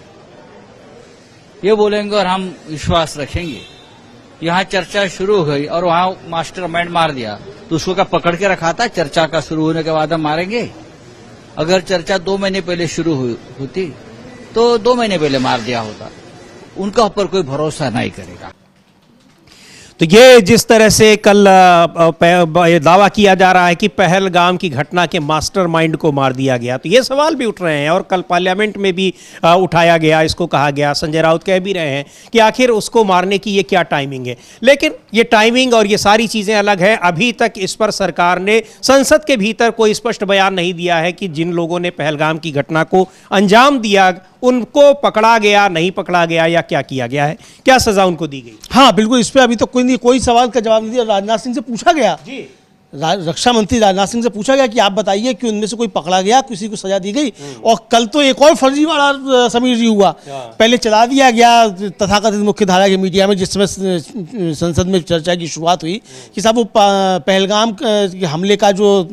ये बोलेंगे और हम विश्वास रखेंगे। यहाँ चर्चा शुरू हो गई और वहाँ मास्टरमाइंड मार दिया, तो उसको क्या पकड़ के रखा था? चर्चा का शुरू होने के बाद हम मारेंगे? अगर चर्चा 2 महीने पहले शुरू होती तो 2 महीने पहले मार दिया होता। उनका ऊपर कोई भरोसा नहीं करेगा। तो ये जिस तरह से कल दावा किया जा रहा है कि पहलगाम की घटना के मास्टरमाइंड को मार दिया गया, तो ये सवाल भी उठ रहे हैं, और कल पार्लियामेंट में भी उठाया गया, इसको कहा गया, संजय राउत कह भी रहे हैं कि आखिर उसको मारने की ये क्या टाइमिंग है। लेकिन ये टाइमिंग और ये सारी चीज़ें अलग है। अभी तक इस पर सरकार ने संसद के भीतर कोई स्पष्ट बयान नहीं दिया है कि जिन लोगों ने पहलगाम की घटना को अंजाम दिया उनको पकड़ा गया, नहीं पकड़ा गया, या क्या किया गया है, क्या सजा उनको दी गई। हाँ बिल्कुल, इस पर अभी तो कोई सवाल का जवाब नहीं दिया। राजनाथ सिंह से पूछा गया जी, रक्षा मंत्री राजनाथ सिंह से पूछा गया कि आप बताइए कि उनमें से कोई पकड़ा गया, किसी को सजा दी गई। और कल तो एक और फर्जीवाड़ा समीर जी हुआ, पहले चला दिया गया तथाकथित मुख्य धारा के मीडिया में, जिस समय संसद में चर्चा की शुरुआत हुई कि साहब वो पहलगाम हमले का जो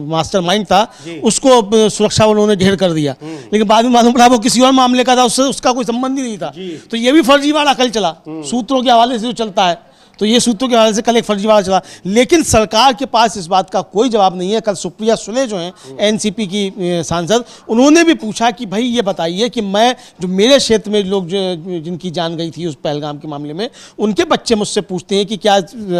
मास्टरमाइंड था उसको सुरक्षा बलों ने ढेर कर दिया, लेकिन बाद में मालूम पड़ा वो किसी और मामले का था, उसका कोई संबंध ही नहीं था। तो ये भी फर्जीवाड़ा कल चला, सूत्रों के हवाले से जो चलता है, तो ये सूत्रों के हवाले से कल एक फर्जीवाड़ा चला। लेकिन सरकार के पास इस बात का कोई जवाब नहीं है। कल सुप्रिया सुले जो हैं एनसीपी की सांसद, उन्होंने भी पूछा कि भाई ये बताइए कि मैं जो मेरे क्षेत्र में लोग जिनकी जान गई थी उस पहलगाम के मामले में, उनके बच्चे मुझसे पूछते हैं कि क्या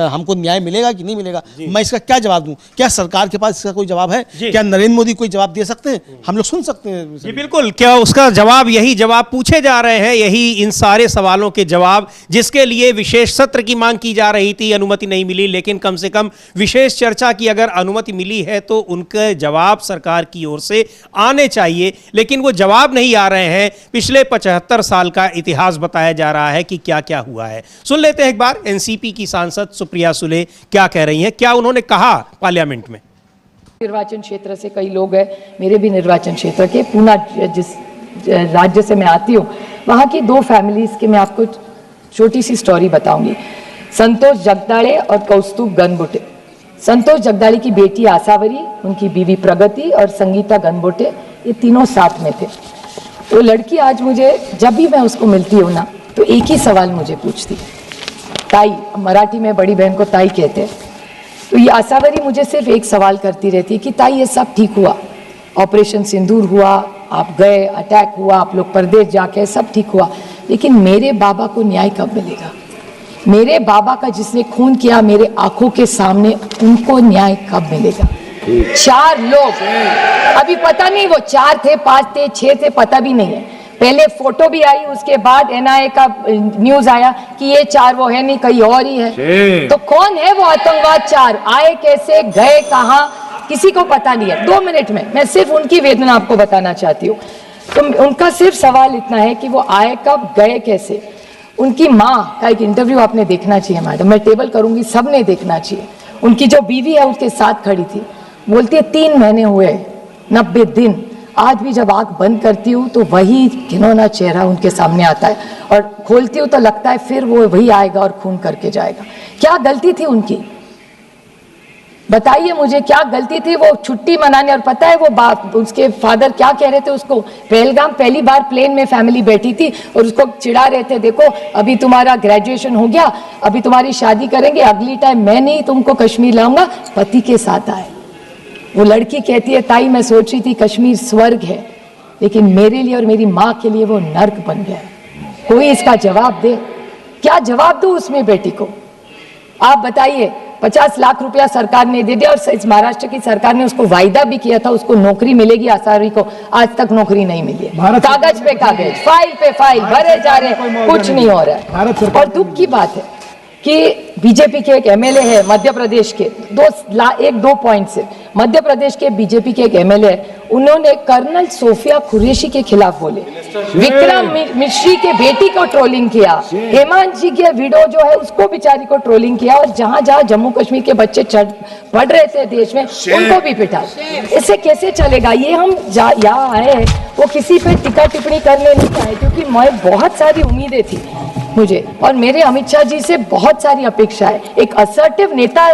हमको न्याय मिलेगा कि नहीं मिलेगा, मैं इसका क्या जवाब दूं? क्या सरकार के पास इसका कोई जवाब है? क्या नरेंद्र मोदी कोई जवाब दे सकते हैं? हम लोग सुन सकते हैं जी बिल्कुल। क्या उसका जवाब, यही जवाब पूछे जा रहे हैं, यही इन सारे सवालों के जवाब जिसके लिए विशेष सत्र की मांग की जा रही थी, अनुमति नहीं मिली, लेकिन कम से कम विशेष चर्चा की अगर अनुमति मिली है तो उनके जवाब सरकार की ओर से आने चाहिए, लेकिन वो जवाब नहीं आ रहे हैं। पिछले 75 साल का इतिहास बताया जा रहा है कि क्या क्या हुआ है। सुन लेते हैं एक बार एनसीपी की सांसद सुप्रिया सुले क्या कह रही हैं, क्या उन्होंने कहा पार्लियामेंट में। निर्वाचन क्षेत्र से कई लोग हैं, मेरे भी निर्वाचन क्षेत्र के, पूना जिस राज्य से मैं आती हूँ, वहाँ की 2 फैमिलीज की मैं आपको छोटी सी स्टोरी बताऊंगी। संतोष जगदाड़े और कौस्तुभ गनबोटे। संतोष जगदाड़े की बेटी आसावरी, उनकी बीवी प्रगति और संगीता गनबोटे, ये तीनों साथ में थे। वो लड़की आज मुझे जब भी मैं उसको मिलती हूँ ना, तो एक ही सवाल मुझे पूछती, ताई, मराठी में बड़ी बहन को ताई कहते हैं, तो ये आसावरी मुझे सिर्फ एक सवाल करती रहती है कि ताई ये सब ठीक हुआ, ऑपरेशन सिंदूर हुआ, आप गए, अटैक हुआ, आप लोग परदेश जाके, सब ठीक हुआ, लेकिन मेरे बाबा को न्याय कब मिलेगा? मेरे बाबा का जिसने खून किया मेरे आंखों के सामने, उनको न्याय कब मिलेगा? 4 लोग, अभी पता नहीं वो 4 थे, 5 थे, 6 थे, पता भी नहीं है। पहले फोटो भी आई, उसके बाद एनआईए का न्यूज आया कि ये 4 वो है नहीं, कहीं और ही है। तो कौन है वो आतंकवाद 4? आए कैसे, गए कहां, किसी को पता नहीं है। 2 मिनट में मैं सिर्फ उनकी वेदना आपको बताना चाहती हूँ। तो उनका सिर्फ सवाल इतना है कि वो आए कब, गए कैसे। उनकी माँ का एक इंटरव्यू आपने देखना चाहिए मैडम, मैं टेबल करूंगी, सबने देखना चाहिए। उनकी जो बीवी है उसके साथ खड़ी थी, बोलती है 3 महीने हुए, 90 दिन, आज भी जब आंख बंद करती हूँ तो वही घिनौना चेहरा उनके सामने आता है, और खोलती हूँ तो लगता है फिर वो वही आएगा और खून करके जाएगा। क्या गलती थी उनकी? बताइए मुझे, क्या गलती थी? वो छुट्टी मनाने, और पता है वो बाप, उसके फादर क्या कह रहे थे उसको, पहलगाम पहली बार प्लेन में फैमिली बैठी थी और उसको चिढ़ा रहे थे, देखो अभी तुम्हारा ग्रेजुएशन हो गया, अभी तुम्हारी शादी करेंगे, अगली टाइम मैं नहीं तुमको कश्मीर लाऊंगा, पति के साथ आए। वो लड़की कहती है, ताई मैं सोच रही थी कश्मीर स्वर्ग है, लेकिन मेरे लिए और मेरी माँ के लिए वो नर्क बन गया। कोई इसका जवाब दे, क्या जवाब दो उसमें बेटी को? आप बताइए। 50 लाख रुपया सरकार ने दे दिया, और इस महाराष्ट्र की सरकार ने उसको वायदा भी किया था उसको नौकरी मिलेगी आसावरी को, आज तक नौकरी नहीं मिली है। कागज पे कागज, फाइल पे फाइल भरे जा रहे हैं, कुछ नहीं हो रहा है। और दुख की बात है कि बीजेपी के एक एमएलए है मध्य प्रदेश के, 2 पॉइंट से, मध्य प्रदेश के बीजेपी के एक एमएलए, उन्होंने कर्नल सोफिया कुरैशी के खिलाफ बोले, विक्रम मिश्री के बेटी को ट्रोलिंग किया, हेमंत जी के विडो जो है उसको बेचारी को ट्रोलिंग किया, और जहां जहां जम्मू कश्मीर के बच्चे पढ़ रहे थे देश में, उनको भी पिटा। इससे कैसे चलेगा? ये हम यहाँ आए हैं, वो किसी पे टिक्का टिप्पणी करने नहीं आए, क्योंकि मैं बहुत सारी उम्मीदें थी मुझे, और मेरे अमित शाह जी से बहुत सारी अपेक्षा है। एक असर्टिव नेता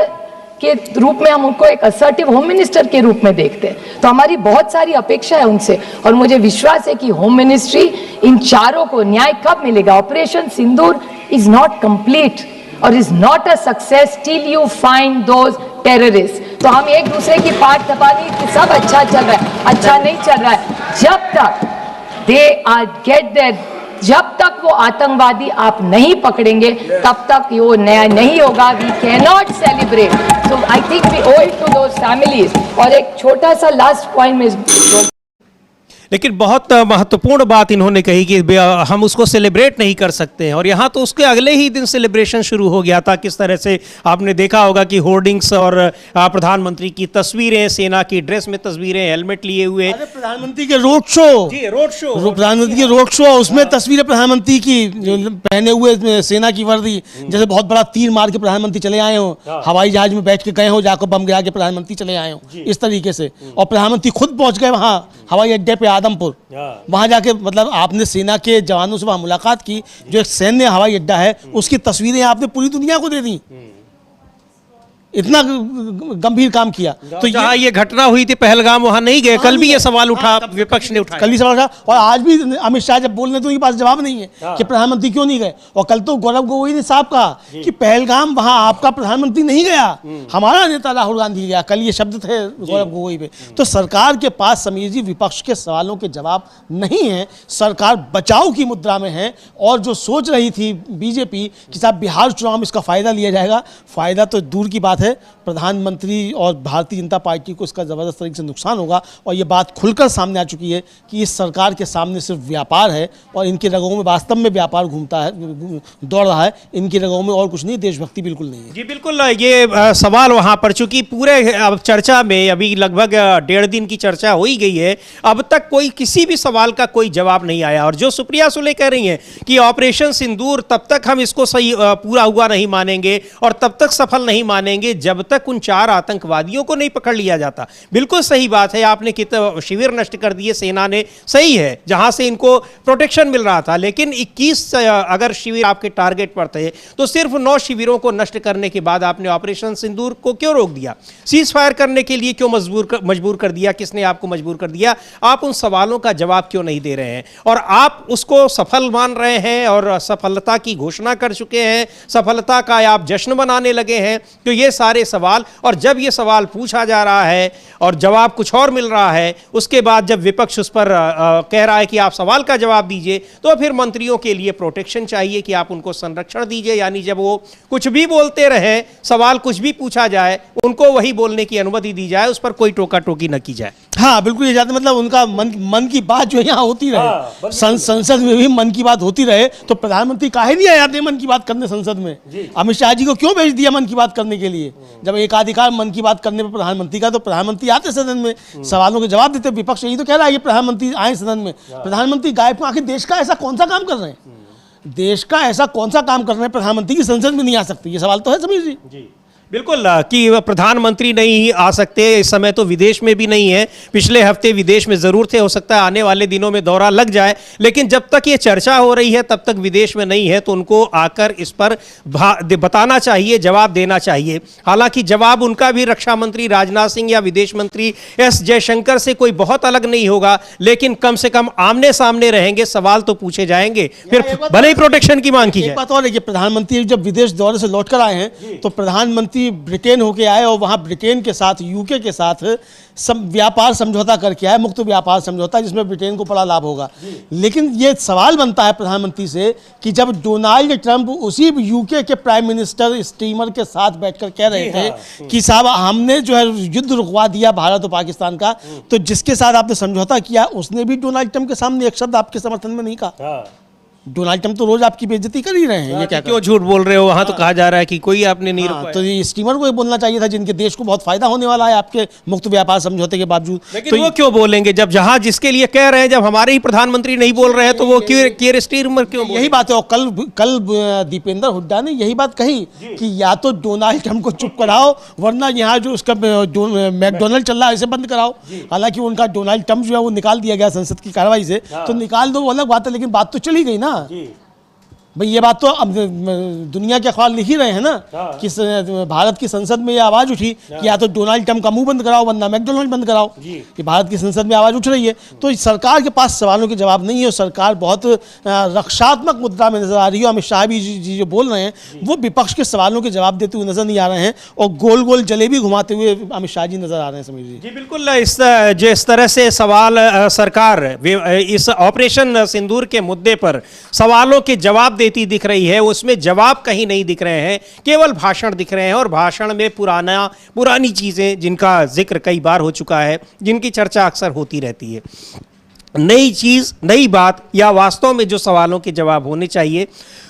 के रूप में हम उनको एक असर्टिव होम मिनिस्टर के रूप में देखते हैं, तो हमारी बहुत सारी अपेक्षा है उनसे, और मुझे विश्वास है कि होम मिनिस्ट्री इन 4 को न्याय कब मिलेगा? Operation Sindoor is not complete और is not a success till you find those terrorist. तो हम एक दूसरे की पाठ दबानी कि सब अच्छा चल रहा है, अच्छा नहीं चल रहा है, जब तक दे आर गेट देयर, जब तक वो आतंकवादी आप नहीं पकड़ेंगे तब तक वो न्याय नहीं होगा। We can not celebrate, so I think we ओwe it to those families। और एक छोटा सा लास्ट पॉइंट में, लेकिन बहुत महत्वपूर्ण बात इन्होंने कही कि हम उसको सेलिब्रेट नहीं कर सकते हैं, और यहाँ तो उसके अगले ही दिन सेलिब्रेशन शुरू हो गया था। किस तरह से आपने देखा होगा कि होर्डिंग्स और प्रधानमंत्री की तस्वीरें, सेना की ड्रेस में तस्वीरें, हेलमेट लिए हुए, प्रधानमंत्री के रोड शो, प्रधानमंत्री के रोड शो, उसमें तस्वीरें प्रधानमंत्री की पहने हुए सेना की वर्दी, जैसे बहुत बड़ा तीर मार के प्रधानमंत्री चले आए हो, हवाई जहाज में बैठ के गए हो, जाकर बम गिरा के प्रधानमंत्री चले आए हो, इस तरीके से। और प्रधानमंत्री खुद पहुंच गए वहां हवाई अड्डे पे आदमपुर, वहां जाके मतलब आपने सेना के जवानों से वहां मुलाकात की, जो एक सैन्य हवाई अड्डा है उसकी तस्वीरें आपने पूरी दुनिया को दे दी। इतना गंभीर काम किया। तो जहां ये घटना हुई थी पहलगाम, वहां नहीं गए। कल भी ये सवाल उठा, विपक्ष ने उठाया, कल ही सवाल उठा, और आज भी अमित शाह जब बोलने तो उनके पास जवाब नहीं है कि प्रधानमंत्री क्यों नहीं गए। और कल तो गौरव गोगोई ने साहब कहा कि पहलगाम वहां आपका प्रधानमंत्री नहीं गया, हमारा नेता राहुल गांधी गया। कल ये शब्द थे गौरव गोगोई पे। तो सरकार के पास समीर जी विपक्ष के सवालों के जवाब नहीं है, सरकार बचाव की मुद्रा में है। और जो सोच रही थी बीजेपी कि साहब बिहार चुनाव में इसका फायदा लिया जाएगा, फायदा तो दूर की बात है, है प्रधानमंत्री और भारतीय जनता पार्टी को इसका ज़बरदस्त तरीके से नुकसान होगा। और ये बात खुलकर सामने आ चुकी है कि इस सरकार के सामने सिर्फ व्यापार है और इनकी रगों में वास्तव में व्यापार घूमता है, दौड़ रहा है। इनकी रगों में और कुछ नहीं, देशभक्ति बिल्कुल नहीं है। जी बिल्कुल, ये सवाल वहां पर, चूंकि पूरे अब चर्चा में अभी लगभग 1.5 दिन की चर्चा हो ही गई है, अब तक कोई किसी भी सवाल का कोई जवाब नहीं आया। और जो सुप्रिया सुले कह रही हैं कि ऑपरेशन सिंदूर तब तक हम इसको सही पूरा हुआ नहीं मानेंगे और तब तक सफल नहीं मानेंगे जब तक उन 4 आतंकवादियों को नहीं पकड़ लिया जाता। बिल्कुल सही बात है, आपने कितने शिविर नष्ट कर दिए सेना ने, सही है, जहां से इनको प्रोटेक्शन मिल रहा था। लेकिन 21 अगर शिविर आपके टारगेट पर थे तो सिर्फ 9 शिविरों को नष्ट करने के बाद आपने ऑपरेशन सिंदूर को क्यों रोक दिया? सीज फायर करने के लिए क्यों मजबूर कर दिया? किसने आपको मजबूर कर दिया? आप उन सवालों का जवाब क्यों नहीं दे रहे हैं? और आप उसको सफल मान रहे हैं और सफलता की घोषणा कर चुके हैं, सफलता का आप जश्न मनाने लगे हैं। तो ये सारे सवाल, और जब ये सवाल पूछा जा रहा है और जवाब कुछ और मिल रहा है, उसके बाद जब विपक्ष उस पर कह रहा है कि आप सवाल का जवाब दीजिए, तो फिर मंत्रियों के लिए प्रोटेक्शन चाहिए कि आप उनको संरक्षण दीजिए। यानी जब वो कुछ भी बोलते रहे, सवाल कुछ भी पूछा जाए, उनको वही बोलने की अनुमति दी जाए, उस पर कोई टोका टोकी न की जाए। हाँ बिल्कुल, ये चाहते मतलब उनका मन की बात जो यहाँ होती रहे, संसद में भी मन की बात होती रहे। तो प्रधानमंत्री काहे नहीं आए अपने मन की बात करने संसद में? अमित शाह जी को क्यों भेज दिया मन की बात करने के लिए? जब एकाधिकार मन की बात करने पर प्रधानमंत्री का, तो प्रधानमंत्री आते सदन में, सवालों के जवाब देते। विपक्ष यही तो कह रहा है कि प्रधानमंत्री आए सदन में, प्रधानमंत्री गायब। आखिर देश का ऐसा कौन सा काम कर रहे हैं? देश का ऐसा कौन सा काम कर रहे हैं प्रधानमंत्री की संसद में नहीं आ सकती? ये सवाल तो है समीर जी। बिल्कुल कि प्रधानमंत्री नहीं आ सकते, इस समय तो विदेश में भी नहीं है, पिछले हफ्ते विदेश में जरूर थे, हो सकता है आने वाले दिनों में दौरा लग जाए। लेकिन जब तक ये चर्चा हो रही है तब तक विदेश में नहीं है, तो उनको आकर इस पर बताना चाहिए, जवाब देना चाहिए। हालांकि जवाब उनका भी रक्षा मंत्री राजनाथ सिंह या विदेश मंत्री एस जयशंकर से कोई बहुत अलग नहीं होगा, लेकिन कम से कम आमने सामने रहेंगे, सवाल तो पूछे जाएंगे, फिर भले ही प्रोटेक्शन की मांग की जाए। एक बात और है कि प्रधानमंत्री जब विदेश दौरे से लौट कर आए हैं तो प्रधानमंत्री ब्रिटेन होके आए और वहां ब्रिटेन के साथ, यूके के साथ व्यापार समझौता करके आए, मुक्त व्यापार समझौता, जिसमें ब्रिटेन को बड़ा लाभ होगा। लेकिन ये सवाल बनता है प्रधानमंत्री से कि जब डोनाल्ड ट्रंप उसी यूके के प्राइम मिनिस्टर स्टीमर के साथ बैठकर कह रहे थे कि साहब हमने जो है युद्ध रुकवा दिया भारत और पाकिस्तान का, तो जिसके साथ आपने समझौता किया उसने भी डोनाल्ड ट्रंप के सामने एक शब्द आपके समर्थन में नहीं कहा। डोनाल्ड ट्रंप तो रोज आपकी बेइज्जती कर ही रहे हैं। ये क्या क्यों झूठ बोल रहे हो? वहां तो कहा जा रहा है कि कोई आपने नहीं रुकवाया। तो ये स्टीमर को ये बोलना चाहिए था, जिनके देश को बहुत फायदा होने वाला है आपके मुक्त व्यापार समझौते के बावजूद। लेकिन तो वो क्यों बोलेंगे जब जहां जिसके लिए कह रहे हैं, जब हमारे ही प्रधानमंत्री नहीं बोल रहे हैं, तो वो क्यों स्टीमर क्यों? यही बात है। और कल दीपेंद्र हुड्डा ने यही बात कही कि या तो डोनाल्ड ट्रंप को चुप कराओ, वरना यहाँ जो उसका मैकडोनल्ड चल रहा है इसे बंद कराओ। हालांकि उनका डोनाल्ड ट्रंप जो है वो निकाल दिया गया संसद की कार्रवाई से, तो निकाल दो वो अलग बात है, लेकिन बात तो चली गई ना भाई। ये बात तो अब दुनिया के अखबार लिख ही रहे हैं ना कि भारत की संसद में ये आवाज उठी कि या तो डोनाल्ड ट्रंप का मुंह बंद कराओ, वरना मैकडोनल्ड बंद कराओ। कि भारत की संसद में आवाज उठ रही है, तो सरकार के पास सवालों के जवाब नहीं है और सरकार बहुत रक्षात्मक मुद्रा में नजर आ रही है। अमित शाह जी जो बोल रहे हैं वो विपक्ष के सवालों के जवाब देते हुए नजर नहीं आ रहे हैं और गोल गोल जलेबी घुमाते हुए अमित शाह जी नजर आ रहे हैं। समीर जी बिल्कुल, जिस तरह से सवाल सरकार इस ऑपरेशन सिंदूर के मुद्दे पर सवालों के जवाब दिख रही है, उसमें जवाब कहीं नहीं दिख रहे हैं, केवल भाषण दिख रहे हैं। और भाषण में पुरानी चीजें जिनका जिक्र कई बार हो चुका है, जिनकी चर्चा अक्सर होती रहती है। नई चीज, नई बात या वास्तव में जो सवालों के जवाब होने चाहिए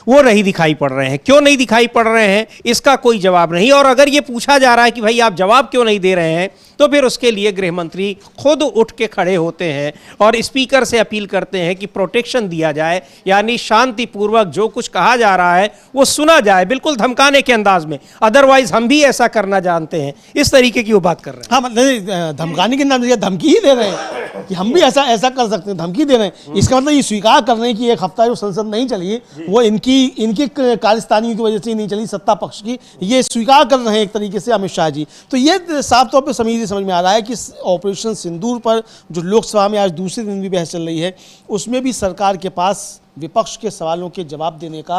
वो नहीं दिखाई पड़ रहे हैं। क्यों नहीं दिखाई पड़ रहे हैं, इसका कोई जवाब नहीं। और अगर ये पूछा जा रहा है कि भाई आप जवाब क्यों नहीं दे रहे हैं, तो फिर उसके लिए गृह मंत्री खुद उठ के खड़े होते हैं और स्पीकर से अपील करते हैं कि प्रोटेक्शन दिया जाए, यानी शांतिपूर्वक जो कुछ कहा जा रहा है वो सुना जाए, बिल्कुल धमकाने के अंदाज में। अदरवाइज हम भी ऐसा करना जानते हैं, इस तरीके की वो बात कर रहे हैं। हाँ मतलब धमकाने के अंदाज, धमकी ही दे रहे हैं कि हम भी ऐसा कर सकते हैं, धमकी दे रहे हैं। इसका मतलब ये स्वीकार कर रहे हैं कि एक हफ्ता जो संसद नहीं चली वो इनकी कार्यस्थानी की वजह से नहीं चली, सत्ता पक्ष की, ये स्वीकार कर रहे हैं एक तरीके से अमित शाह जी। तो ये साफ तौर पर समीर समझ में आ रहा है कि ऑपरेशन सिंदूर पर जो लोकसभा में आज दूसरे दिन भी बहस चल रही है, उसमें भी सरकार के पास विपक्ष के सवालों के जवाब देने का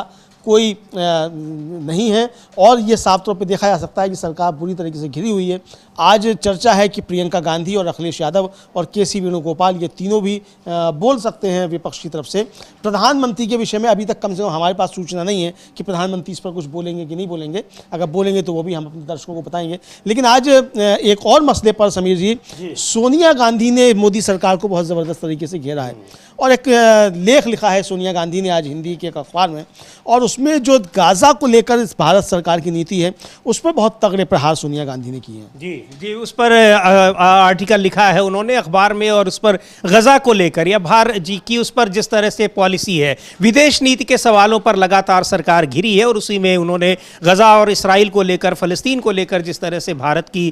कोई नहीं है और ये साफ तौर पे देखा जा सकता है कि सरकार बुरी तरीके से घिरी हुई है। आज चर्चा है कि प्रियंका गांधी और अखिलेश यादव और के.सी. वेणुगोपाल ये तीनों भी बोल सकते हैं विपक्ष की तरफ से। प्रधानमंत्री के विषय में अभी तक कम से कम हमारे पास सूचना नहीं है कि प्रधानमंत्री इस पर कुछ बोलेंगे कि नहीं बोलेंगे। अगर बोलेंगे तो वो भी हम अपने दर्शकों को बताएंगे। लेकिन आज एक और मसले पर समीर जी, सोनिया गांधी ने मोदी सरकार को बहुत ज़बरदस्त तरीके से घेरा है और एक लेख लिखा है सोनिया गांधी ने आज हिंदी के एक अखबार में, और उसमें जो गाज़ा को लेकर इस भारत सरकार की नीति है उस पर बहुत तगड़े प्रहार सोनिया गांधी ने किए हैं। जी, उस पर आर्टिकल लिखा है उन्होंने अखबार में, और उस पर गजा को लेकर या भारत जी की उस पर जिस तरह से पॉलिसी है, विदेश नीति के सवालों पर लगातार सरकार घिरी है, और उसी में उन्होंने गजा और इसराइल को लेकर, फलस्तीन को लेकर जिस तरह से भारत की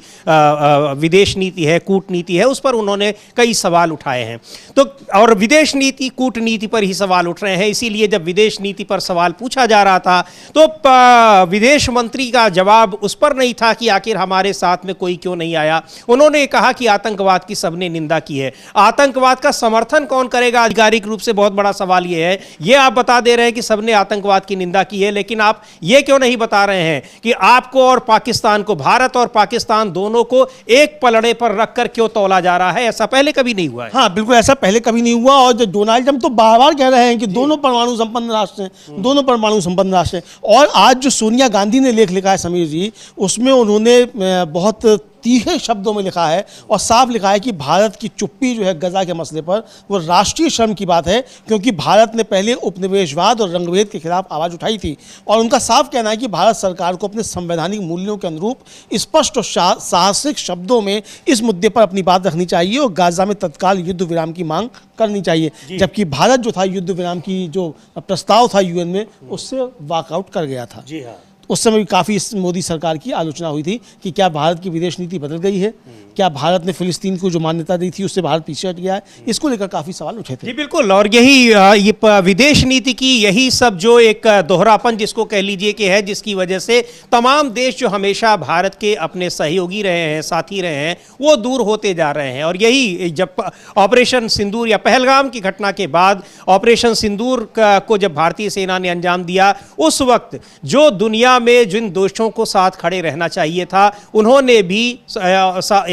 विदेश नीति है, कूटनीति है, उस पर उन्होंने कई सवाल उठाए हैं। तो और विदेश नीति कूटनीति पर ही सवाल उठ रहे हैं, इसीलिए जब विदेश नीति पर सवाल पूछा जा रहा था तो विदेश मंत्री का जवाब उस पर नहीं था कि आखिर हमारे साथ में कोई क्यों नहीं आया। उन्होंने कहा कि आतंकवाद की सबने निंदा की है, आतंकवाद का समर्थन कौन करेगा आधिकारिक रूप से, बहुत बड़ा सवाल यह है। यह आप बता दे रहे हैं कि सबने आतंकवाद की निंदा की है, लेकिन आप यह क्यों नहीं बता रहे हैं कि आपको और पाकिस्तान को, भारत और पाकिस्तान दोनों को एक पलड़े पर रखकर क्यों तौला जा रहा है? ऐसा पहले कभी नहीं हुआ है। हाँ बिल्कुल, ऐसा पहले कभी नहीं हुआ। और डोनाल्ड ट्रंप तो बार बार कह रहे हैं कि दोनों परमाणु संपन्न राष्ट्र हैं, दोनों परमाणु संपन्न राष्ट्र हैं। और आज जो सोनिया गांधी ने लेख लिखा है समीर जी, उसमें उन्होंने बहुत तीखे शब्दों में लिखा है और साफ लिखा है कि भारत की चुप्पी जो है गजा के मसले पर वो राष्ट्रीय शर्म की बात है, क्योंकि भारत ने पहले उपनिवेशवाद और रंगभेद के खिलाफ आवाज़ उठाई थी। और उनका साफ कहना है कि भारत सरकार को अपने संवैधानिक मूल्यों के अनुरूप स्पष्ट और साहसिक शब्दों में इस मुद्दे पर अपनी बात रखनी चाहिए और गाजा में तत्काल युद्ध विराम की मांग करनी चाहिए। जबकि भारत जो था युद्ध विराम की जो प्रस्ताव था यूएन में, उससे वॉकआउट कर गया था। जी हाँ, उस समय भी काफ़ी मोदी सरकार की आलोचना हुई थी कि क्या भारत की विदेश नीति बदल गई है, क्या भारत ने फिलिस्तीन को जो मान्यता दी थी उससे भारत पीछे हट गया है। इसको लेकर काफ़ी सवाल उठे थे। जी बिल्कुल, और यही ये विदेश नीति की यही सब जो एक दोहरापन जिसको कह लीजिए कि है, जिसकी वजह से तमाम देश जो हमेशा भारत के अपने सहयोगी रहे हैं, साथी रहे हैं, वो दूर होते जा रहे हैं। और यही जब ऑपरेशन सिंदूर या पहलगाम की घटना के बाद ऑपरेशन सिंदूर को जब भारतीय सेना ने अंजाम दिया, उस वक्त जो दुनिया में जिन दोषों को साथ खड़े रहना चाहिए था, उन्होंने भी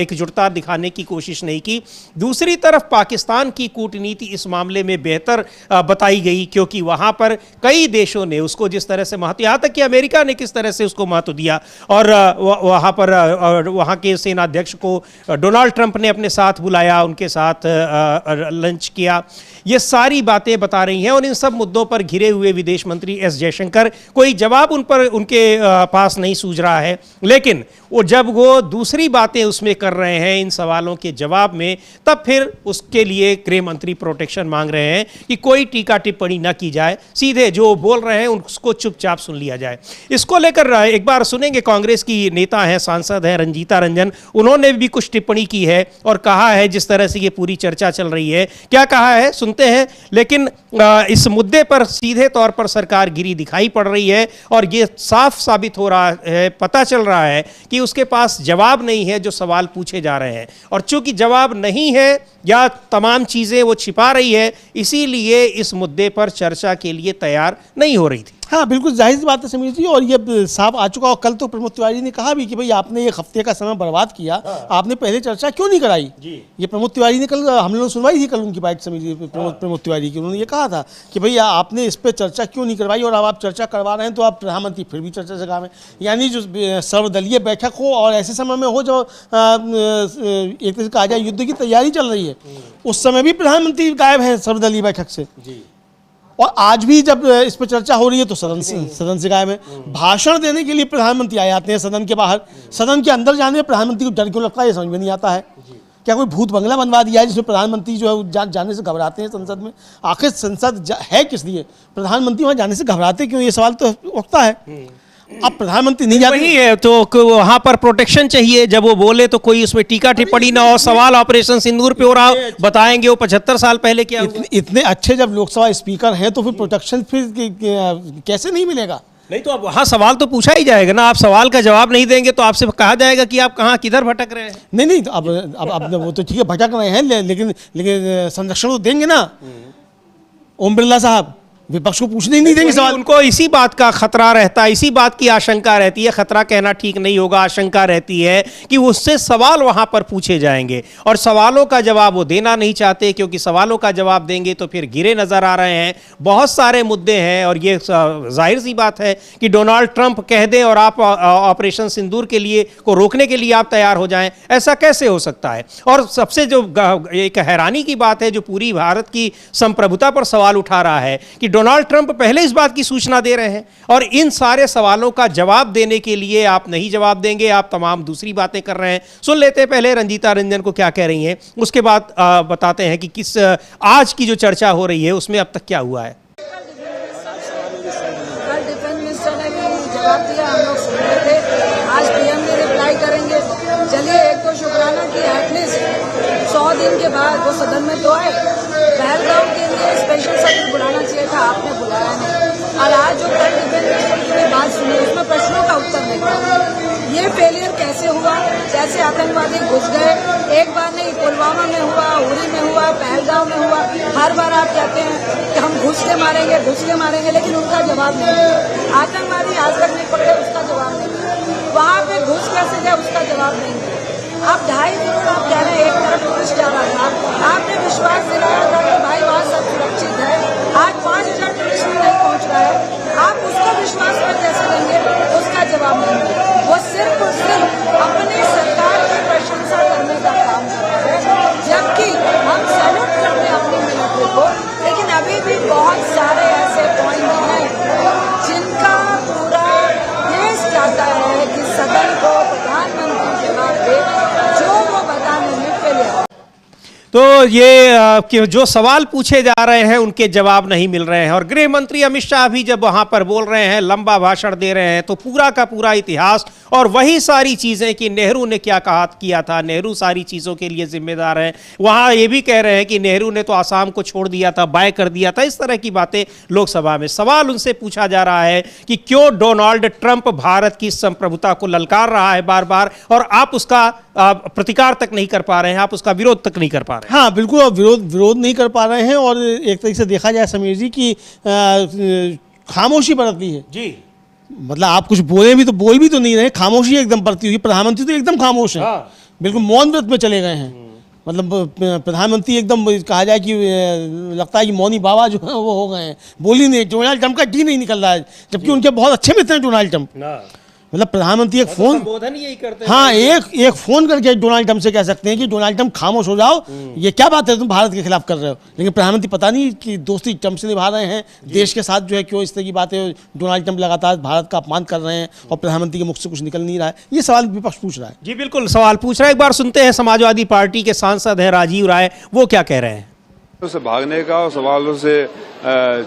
एकजुटता दिखाने की कोशिश नहीं की। दूसरी तरफ पाकिस्तान की कूटनीति इस मामले में बेहतर बताई गई, क्योंकि वहां पर कई देशों ने उसको जिस तरह से महत्व, यहाँ तक कि अमेरिका ने किस तरह से उसको महत्व दिया, और वहां पर वहां के सेनाध्यक्ष को डोनाल्ड ट्रंप ने अपने साथ बुलाया, उनके साथ लंच किया। ये सारी बातें बता रही हैं, और इन सब मुद्दों पर घिरे हुए विदेश मंत्री एस जयशंकर, कोई जवाब उन पर उनके पास नहीं सूझ रहा है। लेकिन जब वो दूसरी बातें उसमें कर रहे हैं इन सवालों के जवाब में, तब फिर उसके लिए गृह मंत्री प्रोटेक्शन मांग रहे हैं कि कोई टीका टिप्पणी न की जाए, सीधे जो बोल रहे हैं उसको चुपचाप सुन लिया जाए। इसको लेकर एक बार सुनेंगे, कांग्रेस की नेता हैं, सांसद हैं रंजीता रंजन, उन्होंने भी कुछ टिप्पणी की है और कहा है जिस तरह से ये पूरी चर्चा चल रही है, क्या कहा है सुनते हैं। लेकिन इस मुद्दे पर सीधे तौर पर सरकार गिरी दिखाई पड़ रही है, और ये साफ साबित हो रहा है, पता चल रहा है कि उसके पास जवाब नहीं है जो सवाल पूछे जा रहे हैं। और चूंकि जवाब नहीं है या तमाम चीजें वो छिपा रही है, इसीलिए इस मुद्दे पर चर्चा के लिए तैयार नहीं हो रही थी। हाँ बिल्कुल जाहिर सी बात है समीर जी, और ये साफ आ चुका। और कल तो प्रमोद तिवारी ने कहा भी कि भाई आपने एक हफ्ते का समय बर्बाद किया, आपने पहले चर्चा क्यों नहीं कराई। ये प्रमोद तिवारी ने कल, हम लोगों ने सुनवाई थी कल उनकी बाइट समीर जी, प्रमोद तिवारी की, उन्होंने ये कहा था कि भैया आपने इस पर चर्चा क्यों नहीं करवाई, और अब आप चर्चा करवा रहे हैं तो आप प्रधानमंत्री फिर भी चर्चा से काम है। यानी जो सर्वदलीय बैठक हो और ऐसे समय में हो जब एक तरह से कहा जाए युद्ध की तैयारी चल रही है, उस समय भी प्रधानमंत्री गायब है सर्वदलीय बैठक से। और आज भी जब इस पर चर्चा हो रही है तो सदन से गायब है। भाषण देने के लिए प्रधानमंत्री आए आते हैं सदन के बाहर, सदन के अंदर जाने में प्रधानमंत्री को डर क्यों लगता है, ये समझ में नहीं आता है। क्या कोई भूत बंगला बनवा दिया है जिसमें प्रधानमंत्री जो है जाने से घबराते हैं संसद में? आखिर संसद है किस लिए, प्रधानमंत्री वहां जाने से घबराते क्यों, ये सवाल तो उठता है। अब प्रधानमंत्री नहीं जाते, वही है तो वहां पर प्रोटेक्शन चाहिए, जब वो बोले तो कोई उसमें टीका टिप्पणी ना हो, सवाल ऑपरेशन सिंदूर पे हो रहा, बताएंगे वो 75 साल पहले क्या हुआ। इतने अच्छे जब लोकसभा स्पीकर हैं तो फिर प्रोटेक्शन फिर कैसे नहीं मिलेगा? नहीं तो अब वहाँ सवाल तो पूछा ही जाएगा ना, आप सवाल का जवाब नहीं देंगे तो आपसे कहा जाएगा कि आप कहाँ किधर भटक रहे हैं। नहीं तो अब वो तो ठीक है भटक रहे हैं, लेकिन संरक्षण तो देंगे ना। ओम बिरला साहब विपक्ष को पूछने ही नहीं देंगे सवाल। उनको इसी बात का खतरा रहता है, इसी बात की आशंका रहती है, खतरा कहना ठीक नहीं होगा, आशंका रहती है कि उससे सवाल वहां पर पूछे जाएंगे और सवालों का जवाब वो देना नहीं चाहते, क्योंकि सवालों का जवाब देंगे तो फिर गिरे नजर आ रहे हैं। बहुत सारे मुद्दे हैं और ये जाहिर सी बात है कि डोनाल्ड ट्रंप कह दें और आप ऑपरेशन सिंदूर के लिए को रोकने के लिए आप तैयार हो जाएं, ऐसा कैसे हो सकता है। और सबसे जो एक हैरानी की बात है, जो पूरी भारत की संप्रभुता पर सवाल उठा रहा है कि डोनाल्ड ट्रंप पहले इस बात की सूचना दे रहे हैं और इन सारे सवालों का जवाब देने के लिए आप नहीं जवाब देंगे, आप तमाम दूसरी बातें कर रहे हैं। सुन लेते हैं पहले रंजीता रंजन को क्या कह रही हैं, उसके बाद बताते हैं कि किस आज की जो चर्चा हो रही है उसमें अब तक क्या हुआ है। कल डिफेंस मिनिस्टर ने भी जवाब दिया, हम लोग सुन रहे थे। आज पीएम ने रिप्लाई करेंगे। चलिए एक तो शुक्राना की एटलीस्ट 100 दिन के बाद वो सदन में तो आए। पहलगाम के लिए स्पेशल सत्र बुलाना चाहिए था, आपने बुलाया नहीं। और आज जो कल डिफेंस मिनिस्टर की बात सुनी उसमें प्रश्नों का उत्तर नहीं था। ये फेलियर कैसे हुआ? जैसे आतंकवादी घुस गए, एक बार नहीं, पुलवामा में हुआ, उरी में हुआ, पहलगाम में हुआ। हर बार आप कहते हैं कि हम घुस के मारेंगे, लेकिन उनका जवाब नहीं है। आतंकवादी आज तक नहीं पकड़े, उसका जवाब नहीं है। वहाँ पे घुस कैसे गए, उसका जवाब नहीं है। आप 2.5 करोड़ आप कह रहे हैं, एक तरफ टूरिस्ट जा रहा था, आपने विश्वास दिलाया था कि भाई वहाँ सब सुरक्षित है। आज 5000 टूरिस्ट भी नहीं पहुँच रहा है, आप उसका विश्वास पर कैसे देंगे? उसका जवाब नहीं है। वो सिर्फ और सिर्फ अपनी सरकार की प्रशंसा करने का काम कर रहे हैं, जबकि हम सैल्यूट करते हैं अपनी मिलिट्री को। लेकिन अभी भी बहुत सारे ऐसे पॉइंट हैं जिनका पूरा देश चाहता है कि सदन को प्रधानमंत्री जवाब दे, जो वो बताने में फेलियर। तो ये कि जो सवाल पूछे जा रहे हैं उनके जवाब नहीं मिल रहे हैं। और गृह मंत्री अमित शाह भी जब वहां पर बोल रहे हैं, लंबा भाषण दे रहे हैं, तो पूरा का पूरा इतिहास और वही सारी चीजें कि नेहरू ने क्या किया था, नेहरू सारी चीजों के लिए जिम्मेदार है। वहां ये भी कह रहे हैं कि नेहरू ने तो आसाम को छोड़ दिया था, बाय कर दिया था, इस तरह की बातें लोकसभा में। सवाल उनसे पूछा जा रहा है कि क्यों डोनाल्ड ट्रंप भारत की संप्रभुता को ललकार रहा है बार बार और आप उसका प्रतिकार तक नहीं कर पा रहे हैं, आप उसका विरोध तक नहीं कर पा रहे हैं। हाँ बिल्कुल, विरोध नहीं कर पा रहे हैं। और एक तरीके से देखा जाए समीर जी की खामोशी बरतती है जी। मतलब आप कुछ बोले भी तो बोल भी तो नहीं रहे, खामोशी एकदम बरती हुई। प्रधानमंत्री तो एकदम खामोश है, बिल्कुल मौन व्रत में चले गए हैं। मतलब प्रधानमंत्री एकदम कहा जाए कि लगता है कि मौनी बाबा जो है वो हो गए हैं, बोल ही नहीं। डोनाल्ड ट्रंप का डी नहीं निकल रहा है, जबकि उनके बहुत अच्छे मित्र हैं डोनाल्ड ट्रंप। मतलब प्रधानमंत्री एक फोन संबोधन यही करते हैं। हाँ, एक फोन करके डोनाल्ड ट्रंप से कह सकते हैं कि डोनाल्ड ट्रंप खामोश हो जाओ, ये क्या बात है तुम भारत के खिलाफ कर रहे हो। लेकिन प्रधानमंत्री पता नहीं कि दोस्ती ट्रंप से निभा रहे हैं, देश के साथ जो है क्यों इस तरह की बातें। डोनाल्ड ट्रंप लगातार भारत का अपमान कर रहे हैं और प्रधानमंत्री के मुख से कुछ निकल नहीं रहा है। ये सवाल विपक्ष पूछ रहा है। जी बिल्कुल सवाल पूछ रहा है। एक बार सुनते हैं समाजवादी पार्टी के सांसद हैं राजीव राय, वो क्या कह रहे हैं। से भागने का और सवालों से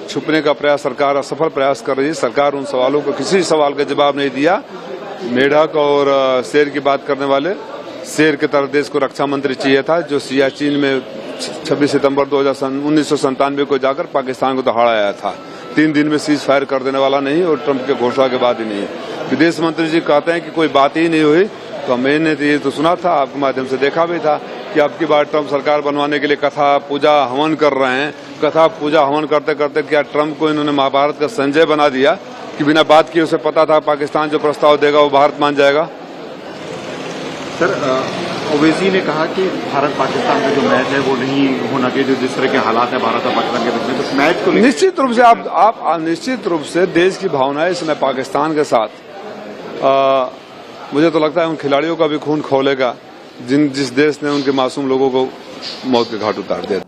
छुपने का प्रयास सरकार असफल प्रयास कर रही है। सरकार उन सवालों को किसी सवाल का जवाब नहीं दिया। मेढक और शेर की बात करने वाले, शेर की तरह देश को रक्षा मंत्री चाहिए था, जो सियाचिन में 26 सितंबर 1997 को जाकर पाकिस्तान को दहाड़ आया था। 3 दिन में सीज फायर कर देने वाला नहीं, और ट्रंप के घोषणा के बाद ही नहीं। विदेश मंत्री जी कहते हैं कि कोई बात ही नहीं हुई, तो मैंने तो ये तो सुना था, आपके माध्यम से देखा भी था कि अब की बार ट्रंप सरकार बनवाने के लिए कथा पूजा हवन कर रहे हैं। कथा पूजा हवन करते करते क्या ट्रंप को इन्होंने महाभारत का संजय बना दिया कि बिना बात किए उसे पता था पाकिस्तान जो प्रस्ताव देगा वो भारत मान जाएगा। सर, ओवैसी ने कहा कि भारत पाकिस्तान का जो मैच है वो नहीं होना चाहिए, जो जिस तरह के हालात है भारत और पाकिस्तान के बीच में, तो मैच को निश्चित रूप से आप निश्चित रूप से देश की भावनाएं इसमें पाकिस्तान के साथ मुझे तो लगता है उन खिलाड़ियों का भी खून खौलेगा जिस देश ने उनके मासूम लोगों को मौत के घाट उतार दिया।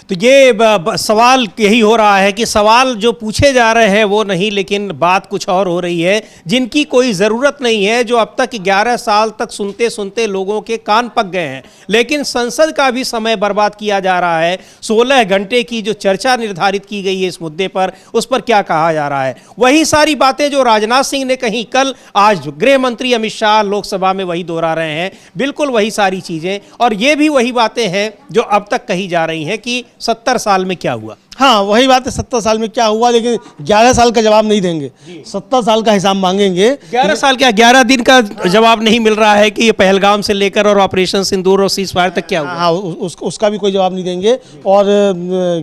तो ये सवाल यही हो रहा है कि सवाल जो पूछे जा रहे हैं वो नहीं, लेकिन बात कुछ और हो रही है जिनकी कोई ज़रूरत नहीं है, जो अब तक 11 साल तक सुनते सुनते लोगों के कान पक गए हैं। लेकिन संसद का भी समय बर्बाद किया जा रहा है। 16 घंटे की जो चर्चा निर्धारित की गई है इस मुद्दे पर, उस पर क्या कहा जा रहा है। वही सारी बातें जो राजनाथ सिंह ने कही कल, आज गृह मंत्री अमित शाह लोकसभा में वही दोहरा रहे हैं, बिल्कुल वही सारी चीज़ें। और ये भी वही बातें हैं जो अब तक कही जा रही हैं कि 70 साल में क्या हुआ। हाँ वही बात है, 70 साल में क्या हुआ, लेकिन 11 साल का जवाब नहीं देंगे, 70 साल का हिसाब मांगेंगे। 11 साल क्या 11 दिन का जवाब नहीं मिल रहा है कि ये पहलगाम से लेकर और ऑपरेशन सिंदूर और सीज फायर तक क्या हुआ? हाँ उसका भी कोई जवाब नहीं देंगे, और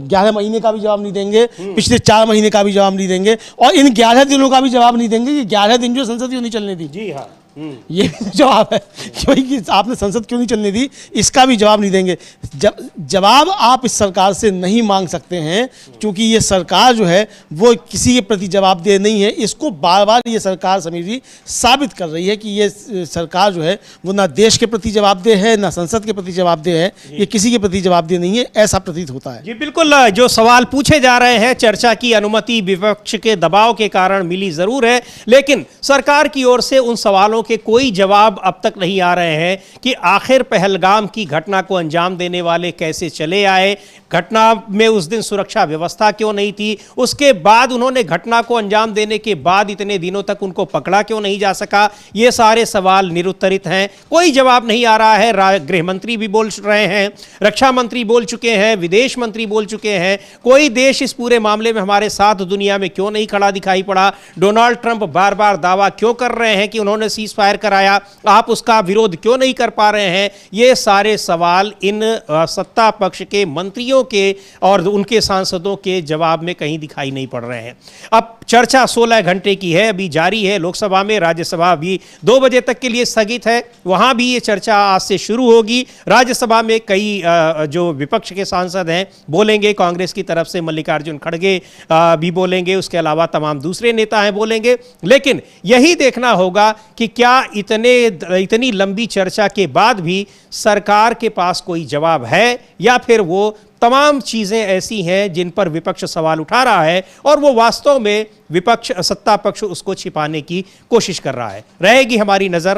11 महीने का भी जवाब नहीं देंगे, पिछले 4 महीने का भी जवाब नहीं देंगे, और इन 11 दिनों का भी जवाब नहीं देंगे कि 11 दिन जो संसद क्यों नहीं चलने दी। जी हाँ, ये जवाब है कि आपने संसद क्यों नहीं चलने दी, इसका भी जवाब नहीं देंगे। जवाब आप इस सरकार से नहीं मांग सकते हैं, क्योंकि ये सरकार जो है वो किसी के प्रति जवाबदेह नहीं है। इसको बार बार ये सरकार समीर जी साबित कर रही है कि ये सरकार जो है वो ना देश के प्रति जवाबदेह है, ना संसद के प्रति जवाबदेह है, ये किसी के प्रति जवाबदेह नहीं है, ऐसा प्रतीत होता है। जी बिल्कुल, जो सवाल पूछे जा रहे हैं, चर्चा की अनुमति विपक्ष के दबाव के कारण मिली जरूर है, लेकिन सरकार की ओर से उन सवालों के कोई जवाब अब तक नहीं आ रहे हैं कि आखिर पहलगाम की घटना को अंजाम देने वाले कैसे चले आए, घटना में उस दिन सुरक्षा व्यवस्था क्यों नहीं थी, उसके बाद उन्होंने घटना को अंजाम देने के बाद इतने दिनों तक उनको पकड़ा क्यों नहीं जा सका। ये सारे सवाल निरुत्तरित हैं, कोई जवाब नहीं आ रहा है। गृह मंत्री भी बोल रहे हैं, रक्षा मंत्री बोल चुके हैं, विदेश मंत्री बोल चुके हैं, कोई देश इस पूरे मामले में हमारे साथ दुनिया में क्यों नहीं खड़ा दिखाई पड़ा। डोनाल्ड ट्रंप बार बार दावा क्यों कर रहे हैं कि उन्होंने सीज फायर कराया, आप उसका विरोध क्यों नहीं कर पा रहे हैं। ये सारे सवाल इन सत्ता पक्ष के मंत्रियों के और उनके सांसदों के जवाब में कहीं दिखाई नहीं पड़ रहे हैं। अब चर्चा 16 घंटे की है, अभी जारी है लोकसभा में, राज्यसभा भी 2 बजे तक के लिए स्थगित है, वहां भी ये चर्चा आज से शुरू होगी। राज्यसभा में कई जो विपक्ष के सांसद हैं बोलेंगे, कांग्रेस की तरफ से मल्लिकार्जुन खड़गे भी बोलेंगे, उसके अलावा तमाम दूसरे नेता हैं बोलेंगे, लेकिन यही देखना होगा कि क्या इतनी लंबी चर्चा के बाद भी सरकार के पास कोई जवाब है, या फिर वो तमाम चीजें ऐसी हैं जिन पर विपक्ष सवाल उठा रहा है और वो वास्तव में विपक्ष सत्ता पक्ष उसको छिपाने की कोशिश कर रहा है। रहेगी हमारी नजर